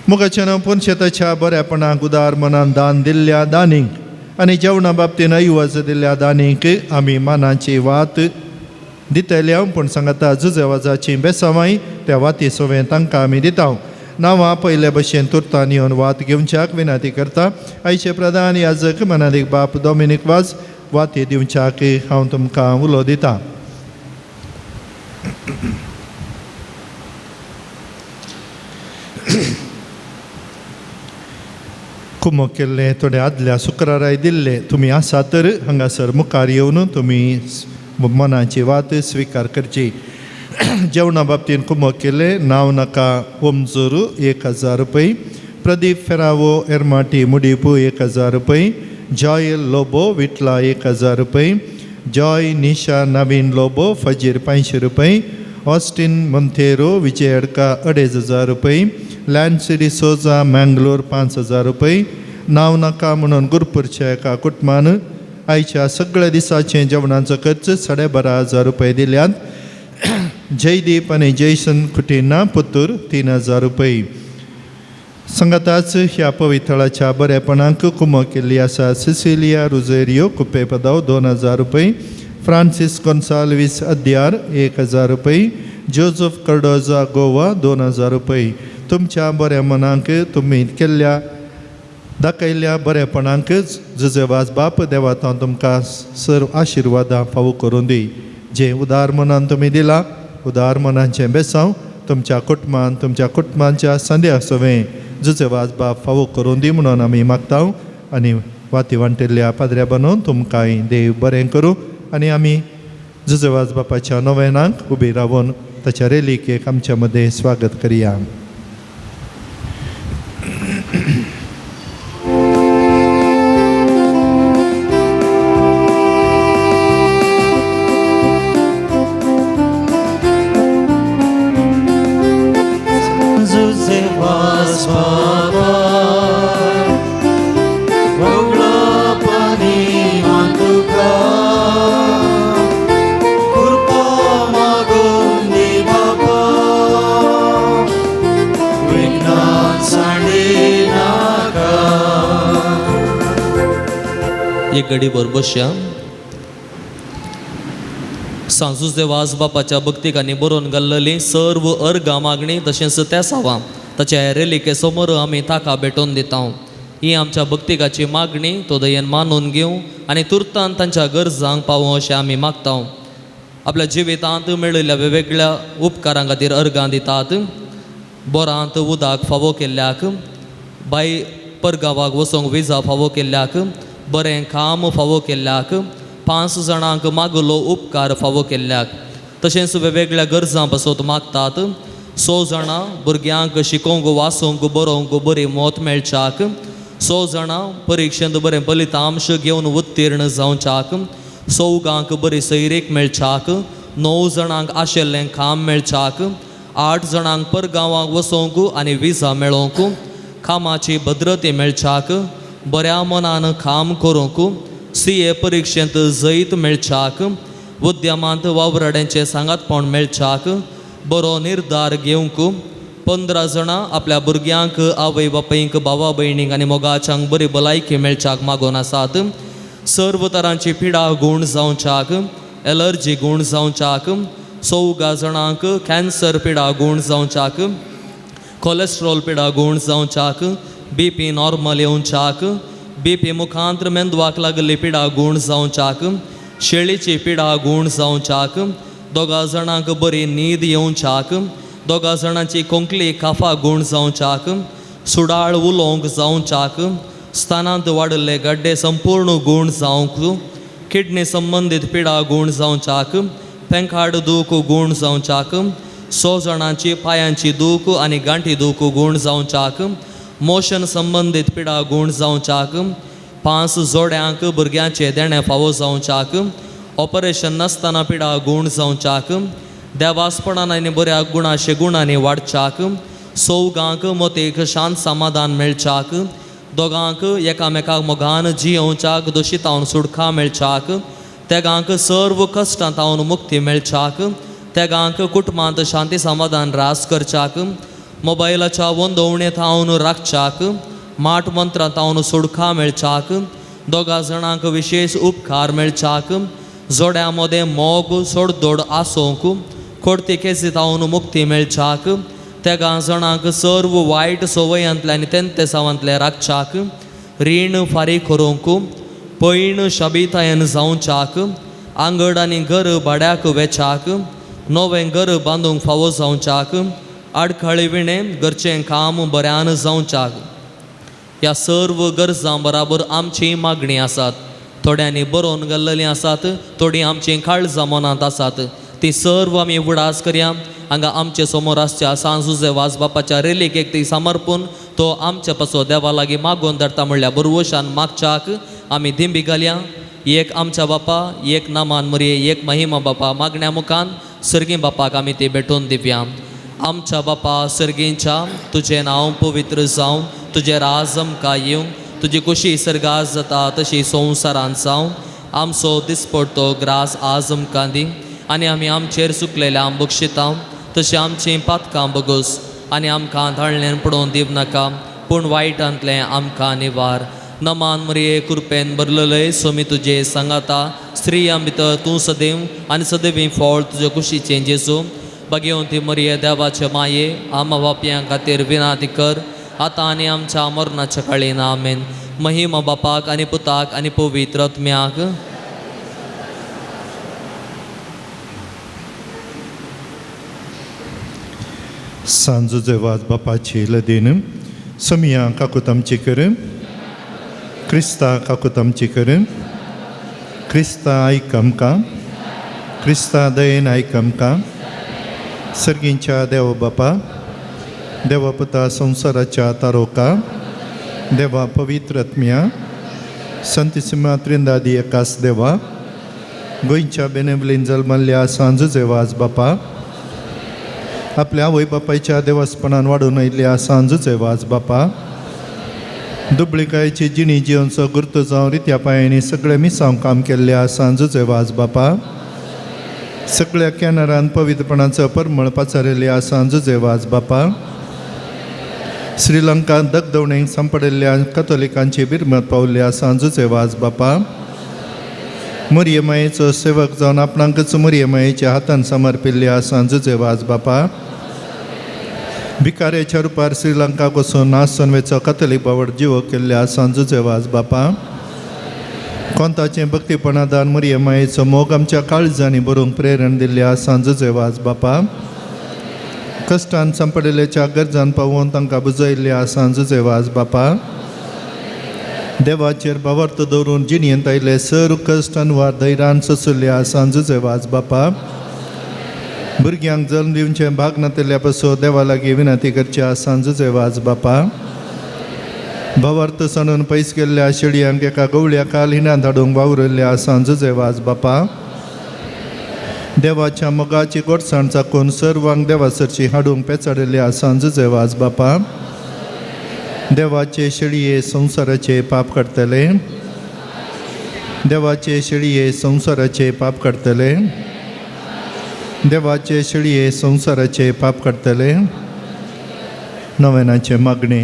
मोगाच्या पुणशेताच्या बऱ्यापणाक उदार मनान दान दिल्ल्या दानीक आनी जेवणा बाबतीन अयवज दिल्ल्या दानीक आमी मानाची वात दितल्या पूण सांगता जुजेवाजाची बेसावांय त्या वाती सोवें तांकां आमी दिता. नांवां पयले भशेन तुर्तान येवन वात घेवच्याक विनंती करता. आयचे प्रधान याजक मनादीक बाप डॉमिनीक वाज वाती दिवच्याक हांव तुमकां उलो दिता. कुमक केल्ले थोडे आदल्या शुक्राराय दिल्ले तुमी आसा तर हांगासर मुखार येवन तुमी मनाची वात स्विकार करची. जेवणा बाबतीन कुमक केले नांव नाका ओमजूर 1000 रुपये, प्रदीप फेरावो एरमाटी मुडीपू 1000 रुपये, जॉय लोबो विटला 1000 रुपये, जॉय निशा नवीन लोबो फजीर 500 रुपये, ऑस्टिन मंथेरो विजय अडका 2500 रुपये, लॅन्सी डिसोजा मँगलोर 5000 रुपये. नांव नाका म्हणून गुरपूरच्या एका कुटुंबान आयच्या सगळ्या दिसाचें जेवणाचो खर्च 12,500 रुपये दिल्यात. जयदीप आनी जयसन खुटीना पुतूर 3000 रुपये. संगताच ह्या पवितळाच्या बरेपणाक कुमक केल्ली आसा. सिसिलिया रुझेरियो कुपे पदाव 2000 रुपये, फ्रांसीस गोन्साल्वीस अद्यार 1000 रुपये, जोझफ कर्डोजा गोवा 2000 रुपये. तुमच्या बऱ्या मनाक तुमी केल्ल्या दाखयल्ल्या बरेपणाक जुजेवाज बाप देवात हांव तुमकां सर्व आशिर्वादां फावो करून दी. जे उदार मनान तुमी दिला उदार मनाचें बेसांव तुमच्या कुटुंबांच्या संध्याक सवें जुचे वाजबाब फावो करून दी म्हणून आमी मागता आनी वाती वांटिल्ल्या पाद्र्या बांदून तुमकांय देव बरें करूं आनी आमी जुजे वाजबापाच्या नोवेनाक उबी रावून ताच्या रेलीकेक आमच्या मदें स्वागत करया. एक घडीभर बसया. सांजूच देवाज बापाच्या भक्तीक आनी बरोवन घाल्लेली सर्व अर्गां मागणी तशेंच त्या सावां ताच्या रेलिके समोर आमी ताका भेटोवन दिता. ही आमच्या भक्तिकाची मागणी तो दयेन मानून घेवं आनी तुर्तान तांच्या गरजांक पावों अशें आमी मागता. आपल्या जिवितांत मेळिल्ल्या वेगवेगळ्या उपकारां खातीर अर्गां दितात. बोरांत उदक फावो केल्ल्याक, बाय परगांवाक वचोंक विजा फावो केल्ल्याक, बरें काम फावो केल्ल्याक, 5 जाणांक मागलो उपकार फावो केल्ल्याक, तशेंच वेगवेगळ्या गरजां पासत मागतात. 6 जाणां भुरग्यांक शिकोवंक वाचोवंक बरोवंक बरी मोत मेळच्याक, 6 जाणां परिक्षेंत बरें फलितांश घेवन उत्तीर्ण जावच्याक, 4गांक बरी सैरीक मेळच्याक, 9 जाणांक आशिल्लें काम मेळच्याक, 8 जाणांक परगांवाक वचोवंक आनी विजा मेळोवंक, कामाची भद्रती मेळच्याक, बऱ्या मनान काम करूंक, CA परिक्षेंत जैत मेळच्याक, उद्यमांत वावराड्यांचे सांगातपण मेळच्याक, बरो निर्धार घेवंक, 15 जाणां आपल्या भुरग्यांक आवय बापायंक भावा भयणींक आनी मोगाच्यांक बरी भलायकी मेळच्याक मागून आसात. सर्व तरांची पिडा गूण जावच्याक, एलर्जी गूण जावच्याक, 14 जाणांक कॅन्सर पिडा गूण जावच्याक, कोलेस्ट्रॉल पिडा गूण जावच्याक, BP नॉर्मल येवच्याक, BP मुखांत्र मेंदवाक लागली पिडा गूण जावच्याक, शेळीची पिडा गूण जावच्याक, 2 जाणांक बरी न्हीद येवच्याक, 2 जाणांची कोंकली काफा गूण जावच्याक, सुडाळ उलोवंक जावच्याक, स्थानांत वाडिल्ले गड्डे संपूर्ण गूण जावंक, किडनी संबंदीत पिडा गूण जावच्याक, पेंखाड दूख गूण जावच्याक, 6 जाणांची पांयांची दूख आनी गांठी दूख गूण जावच्याक, मोशन संबंदीत पिडा गूण जावच्याक, 5 जोड्यांक भुरग्यांचे देणे फावो जावच्याक, ऑपरेशन नासतना पिडा गूण जावच्याक, देवासपणान आनी बऱ्या गुणाशे गुणांनी वाडच्याक, 4गांक मोतीक शांत समाधान मेळच्याक, 2गांक एकामेकाक मोगान जियोवच्याक दोशीतावन सुडका मेळच्याक, 3गांक सर्व कश्टांतावन मुक्ती मेळच्याक, 3गांक कुटुंबांत शांती समाधान रास करच्याक, मोबायलाच्या वंदवणेंत हावन राखच्याक, माट मंत्रांत हावन सुडका मेळच्याक, 2 जाणांक विशेष उपकार मेळच्याक, जोड्यां मदें मोग सोडदोड आसोवंक, खोडती केसीत हावन मुक्ती मेळच्याक, 3 जाणांक सर्व वायट सवयांतले आनी तेंते सावांतले राखच्याक, रीण फारीक करूंक, पैण शाबितायेन जावच्याक, आंगड आनी घर भाड्याक वेचाक, नवें घर बांदूंक फावो जावच्याक, आडखळी विणें घरचें काम बऱ्यान जावच्याक. ह्या सर्व गरजां बराबर आमची मागणी आसात. थोड्यांनी बरोवन घाल्लेलीं आसात, थोडीं आमची काळजां मनांत आसात. ती सर्व आमी उडास करया. हांगा आमचे समोर आसच्या सांजुजे वाजबापाच्या रेलीकेक ती समर्पून तो आमच्या पासो देवा लागीं मागोवन धरता म्हणल्यार बरवशान मागच्याक आमी दिंबी घालया. एक आमच्या बापा, एक नामान मरये, एक महिमा बापा मागण्या मुखान सर्गी बापाक आमी ती भेटोवन दिवया. आमच्या बापा सर्गींच्या, तुजें नांव पवित्र जावं, तुजें राज आमकां येवं, तुजी कुशी सर्गास जाता तशी संवसारांत जावं. आमचो दिसपडटो ग्रास आज आमकां दी आनी आमी आमचेर चुकलेल्या बक्षिता तशें आमचीं पातकां बगोस आनी आमकां धाडल्यान पडोवन दिव नाका, पूण वायटांतलें आमकां निवार. नमान मरिये कृपेन भरलेले सोमी तुजे सांगाता, स्त्रियां भितर तूं सदैव आनी सदैवी फळ तुजे कुशीचें जेजू. भाग्यवंती मरिये देवाचे माये, आमा बापयां खातीर विनाती कर, आतां आनी आमच्या मरणाच्या काळीन आमेन. महिमा बापाक आनी पुताक आनी पवित्र आत्म्याक. सांजूचे वाज बापाची लदेन समिया काकूत आमची कर क्रिस्ता काकूत आमची कर क्रिस्ता आयक आमकां क्रिस्ता दयेन आयक आमकां सर्गींच्या देव बापा देवा पुता संवसाराच्या तारोका देवा पवित्र आत्म्या संतिसिमा त्रिंदादी एकास देवा गोंयच्या बेनेवलीन जल्मल्ल्या सांजूचे वाज बापा आपल्या आवय बापायच्या देवासपणान वाडून आयिल्ल्या सांजूचे वाज बापा दुबळिकायेची जिणी जिवनचो गुर्त जावं रित्या पांयांनी सगळे मिसांव काम केल्ल्या सांजूचे वाज बापा सगळ्या कॅनरान पवित्रपणाचो परमळ पाचारिल्ल्या सांजूचे वाज बापा श्रीलंका दगदवणेक सांपडिल्ल्या कथोलिकांची बिरमत पावल्ल्या सांजूचे वाज बापा मरियमायेचो सेवक जावन आपणाकच मरियमायेच्या हातान समर्पिल्ल्या सांजूचे वाज बापा भिकाऱ्याच्या रुपार श्रीलंका वचून नासनवेचो कथोलिक बावड जिवो केल्ल्या सांजूचे वाज बापा कोंताचें भक्तीपणादान मरियमायेचो मोग आमच्या काळजांनी बरोवंक प्रेरण दिल्ल्या सांजूचे वाज बापा कश्टान सांपडिल्ल्याच्या गरजान पावोवन तांकां बुजयल्ल्या सांजूचे वाज बापा देवाचेर बावर्त दवरून जिणयेंत आयिल्ले सर्व कश्टान वा धैर्यान सोंसुल्ल्या सांजूचे वाज बापा भुरग्यांक जल्म दिवचें भाग नातिल्ल्या पासून देवा लागीं विनंती करच्या सांजूचे वाज बापा भावार्थ सांडून पयस गेल्ल्या शेडयांक एका गवळ्या काल हिण्यान धाडूंक वावुरल्ल्या सांजूचे वाज बापा देवाच्या मोगाची गोडसाण चाकून सर्वांक देवासरची हाडूंक पेचाडिल्ल्या सांजूचे वाज बापा देवाचे शेळये संवसाराचे पाप काडतले देवाचे शेळये संवसाराचे पाप काडतले देवाचे शेळये संवसाराचे पाप काडतले नवेनाचे मागणे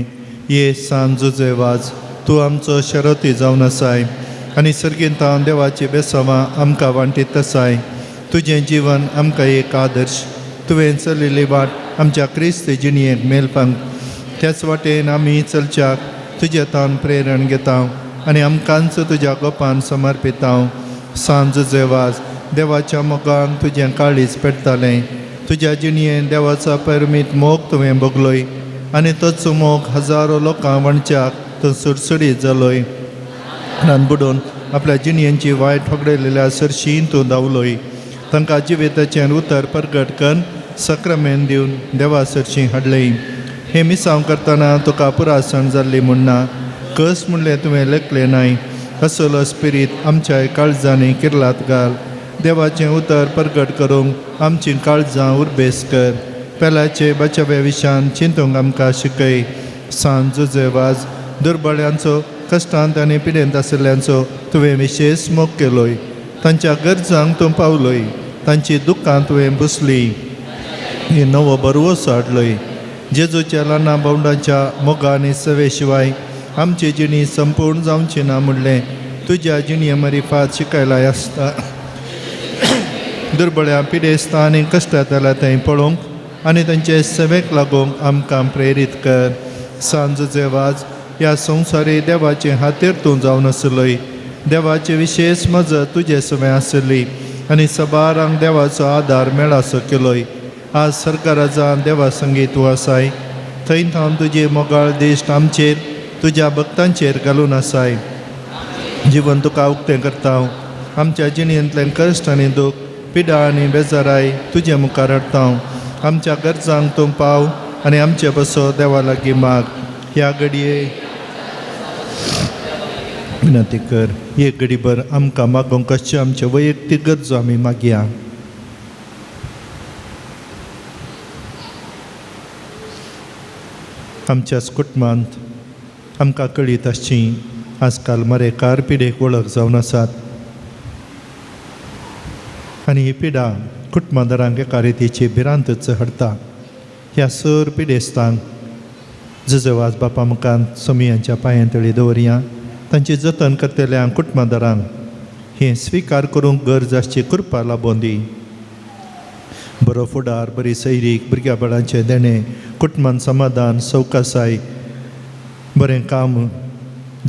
ये सांजूचे वाज तूं आमचो शरती जावन आसाय आनी सर्गींत हांव देवाची बेसांवां आमकां वांटीत आसाय तुजें जीवन आमकां एक आदर्श तुवें चलिल्ली वाट आमच्या क्रिस्त जिणयेक मेलपांक त्याच वाटेन आमी चलच्याक तुजे तान प्रेरण घेता आनी आमकांच तुज्या गोपान समर्पिता सांजूचे वाज देवाच्या मोगान तुजें काळीज पेटतालें तुज्या जिणयेन देवाचो परमीत मोग तुवें भोगलोय आनी तोच मोग हजारो लोकां वणच्याक तो सुडसुडीत जालोय रान बुडोवन आपल्या जिणयेंची वायट फगडयलेल्या सरशीन तूं धांवलोय तांकां जिविताचें उतर परगट करून सक्रामेंत दिवन देवा सरशी हाडलें हे मिसांव करतना तुका पुरासण जाल्ली म्हणना कस म्हणलें तुवें लेखलें नाय असलो स्पिरीत आमच्या काळजांनी किर्लात घाल देवाचें उतर परगट करूंक आमची काळजां उर्बेस कर पेल्याचे बचाव्या विशान चिंतूंक आमकां शिकय सांजूचे वाज दुर्बळ्यांचो कश्टांत आनी पिडेंत आशिल्ल्यांचो तुवें विशेश मोग केलोय तांच्या गरजांक तूं पावलोय तांची दुख्खां तुवें बुसली ही नवो बरवोसो हाडलोय जेजूच्या ल्हाना भावंडांच्या मोगा आनी सेवे शिवाय आमची जिणी संपूर्ण जावची ना म्हणलें तुज्या जिणये मरिफात शिकयलाय आसता दुर्बळ्या पिडेस्तां आनी कश्टांत जाल्या थंय पळोवंक आनी तांचे सेवेक लागूंक आमकां प्रेरीत कर सांजूचे वाज ह्या संवसारी देवाचे हातीर तूं जावन आसलोय देवाची विशेश मजत तुजे सवय आसली आनी सबारांक देवाचो आदार मेळासो केलोय आज सरकाराजान देवा संगीत तूं आसाय थंय हांव तुजी मोगाळ दिश्ट आमचेर तुज्या भक्तांचेर घालून आसाय जीवन तुका उक्तें करता आमच्या जिणयेंतलें कश्ट आनी दूख पिडा आनी बेजाराय तुजे मुखार हाडटा आमच्या गरजांक तूं पाव आनी आमचे बसो देवा लागीं माग ह्या घडये विनंती कर एक घडीभर आमकां मागोवंक कशें आमचे वैयक्तीक गरजो आमी मागया आमच्याच कुटुंबांत आमकां कळीत आसची आजकाल मरेकार पिडेक वळख जावन आसात आनी ही पिडा कुटुंबादारांक एका रितीची भिरांतच हाडटा ह्या सर पिडेस्तांक जेजूवाज बापा मुखार समियांच्या पांयां तळी दवरया तांची जतन करतल्या कुटुंबादारांक हें स्विकार करूंक गरज आसची कृपा लाबोवन दी बरो फुडार बरी सैरीक भुरग्या बाळांचे देणे कुटुंबान समाधान सवकासाय बरें काम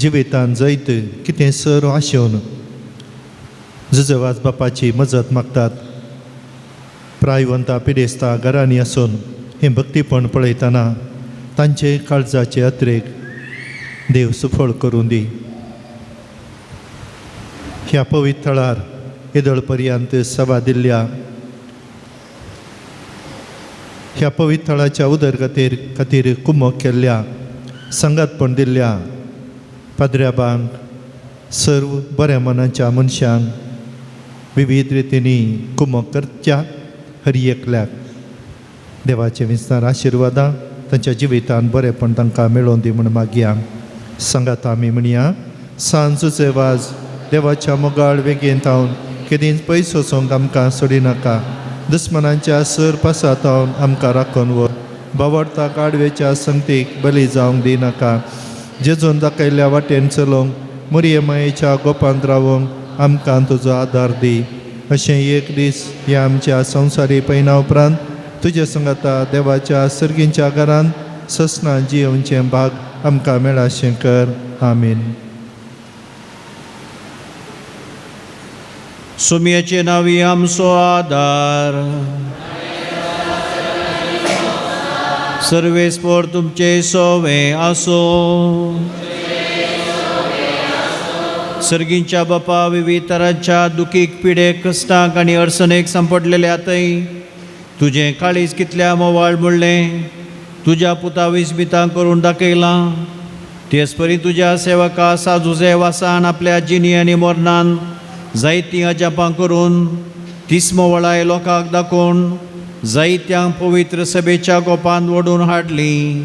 जिवितान जैत कितें सर आशेवन जेजूवाज बापाची मजत मागतात प्रायवंतां पिडेस्तां घरांनी आसून हें भक्तीपण पळयतना तांचे काळजाचे यात्रेक देव सुफळ करूं दी. ह्या पवित्र थळार येदोळ पर्यंत सभा दिल्ल्या ह्या पवित्र थळाच्या उदरगते खातीर कुमक केल्ल्या संगतपण दिल्ल्या पाद्र्याबांक सर्व बऱ्या मनाच्या मनशांक विविध रितींनी कुमक करच्या हरी एकल्याक देवाचे विस्तार आशिर्वादा तांच्या जिवितान बरेपण तांकां मेळोवन दी म्हूण मागया. सांगात आमी म्हणया, सांजूचे वाज देवाच्या मोगाळ वेगेन तावन केदींच पयस वचोंक आमकां सोडी नाका. दुस्मनांच्या सर पासातावन आमकां राखून व्हर. बावडता काडवेच्या संगतीक बली जावंक दिनाका. जेजून दाखयल्ल्या वाटेन चलोवंक मुरये मायेच्या गोपांत रावंक आमकां तुजो आदार दी. अशें एक दीस ह्या आमच्या संवसारी पैना उपरांत तुजे संगता देवाच्या सर्गींच्या घरांत ससनां जियोवचें भाग आमकां मेळाशें कर. आमीन. सुमयेचे नावी आमचो आदार. सर्वेस्पोर तुमचे सोवे आसो. सर्गींच्या बापा विविध तरांच्या दुखीक पिडेक कश्टांक आनी अडचणेक सांपडलेल्या आतांय तुजें काळीज कितल्या मोवाळ म्हणलें तुज्या पुता विस्मितां करून दाखयलां. तेच परी तुज्या सेवका साजूचे वासान आपल्या जिणी आनी मरणान जायतीं अजापां करून तिस्मो वळाय लोकांक दाखोवन जायत्यांक पवित्र सभेच्या गोपांत ओडून हाडली.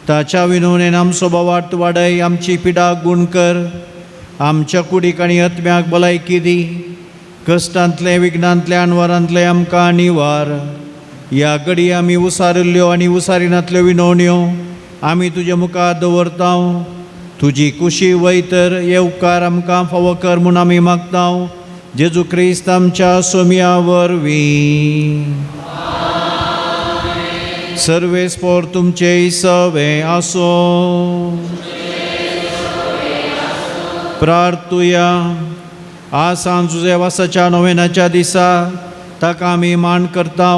ताच्या विनोनेन आमचो बोवाट वाडय. आमची पिडाक गूण कर. आमच्या कुडीक आनी आत्म्याक भलायकी दी. कश्टांतले विघ्नांतल्यान वरांतले आमकां निवार. ह्या घडी आमी उसारिल्ल्यो आनी उसारिनातल्यो विनवण्यो आमी तुज्या मुखार दवरतां. तुजी कुशी वयतर हे उपकार आमकां फावो कर म्हूण आमी मागतां. जेजू क्रिस्त आमच्या सोम्या वरवीं. सर्वेस्पोर तुमचे सवे आसो. प्रार्थुया. आज सांजुजे वासाच्या नोवेनाच्या दिसा ताका आमी मान करता.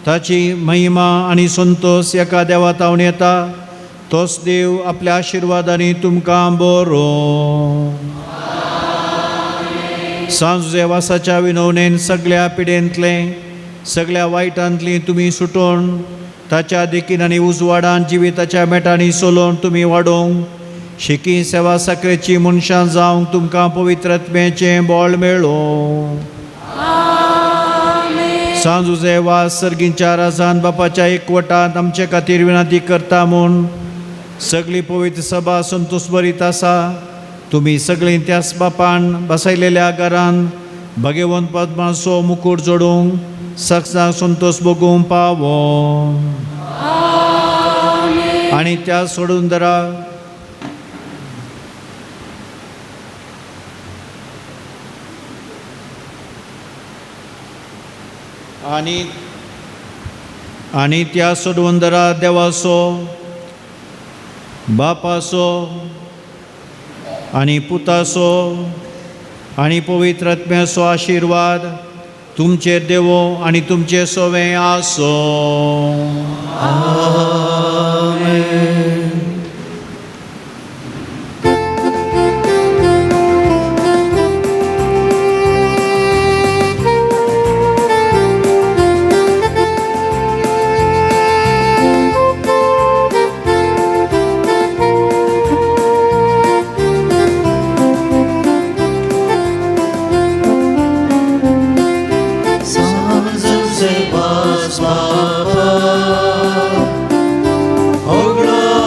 ताची महिमा आनी संतोष एका देवा तावन येता. तोच देव आपल्या आशिर्वादांनी तुमकां बरो. सांजुजे वासाच्या विनवणेन सगळ्या पिडेंतले सगळ्या वायटांतली तुमी सुटोवन ताच्या देखीन आनी उजवाडान जिविताच्या मेटांनी सोलोवन तुमी वाडोवंक शिकी सेवा साखरेची मनशां जावंक तुमकां पवित्रत्मेचें बळ मेळो. सांजुजे वास सर्गींच्या राजान बापाच्या एकवटांत आमचे खातीर विनंती करता म्हूण सगळी पवित्र सभा संतोश भरीत आसा. तुमी सगळीं त्याच बापान बसयलेल्या घरान भगवंत पद्माचो मुकुट जोडूंक सक्साक संतोष भोगूंक पावो. आनी त्या सोडून दरा आनी त्या सोडून दरा देवाचो बापाचो आनी पुताचो आनी पवित्र आत्म्याचो आशिर्वाद तुमचेर देवो आनी तुमचे सोवे आसो. Oh, glory.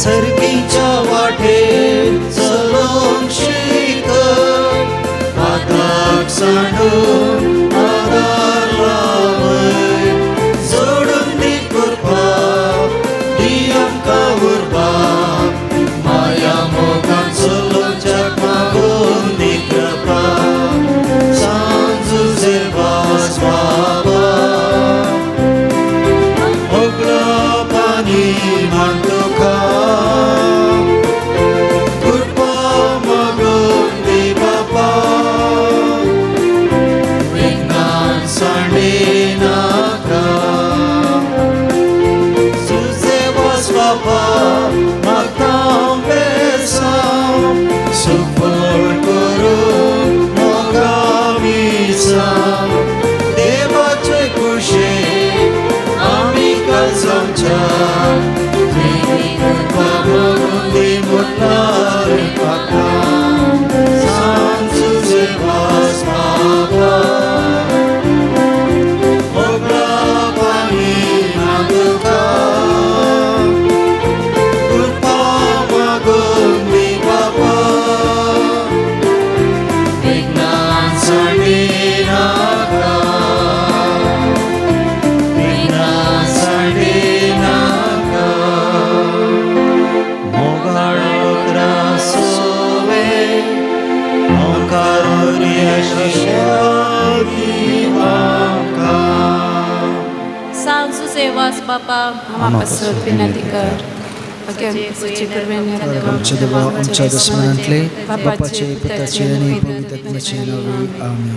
सर्गीच्या वाटेर चलोंक शिकय आताक सांडून आदार लावय जोडून दी करपाक दी आमकां उरपाक माया मोगान चलोन जग मागून दी कृपा सांजू सेवास बाबा ओगला पानी मांडुका कृपा मागून दी बाबा विज्ञान सांडे नाका सुसेवास बाबा मागता बेसांव सुफळ करून मोगामी सांव देवाचे कुशे आमी काजोमच्या कृपा मागून दी मुट्टार पाका सांजू सेवास बाबा ओगला पानी मागुका कृपा मागून दी बाबा विज्ञान सांडे नाका विज्ञान सांडे नाका मोगाळ ओगरा सोवे ओंकारोरी आशिषादी आमकां सांजू सेवास बापा आम्हा सत विनंती कर आमच्या देवा आमच्या दसमनांतले बापाचे पिताचे आणि पवित्रात्म्याचे नावे आमेन.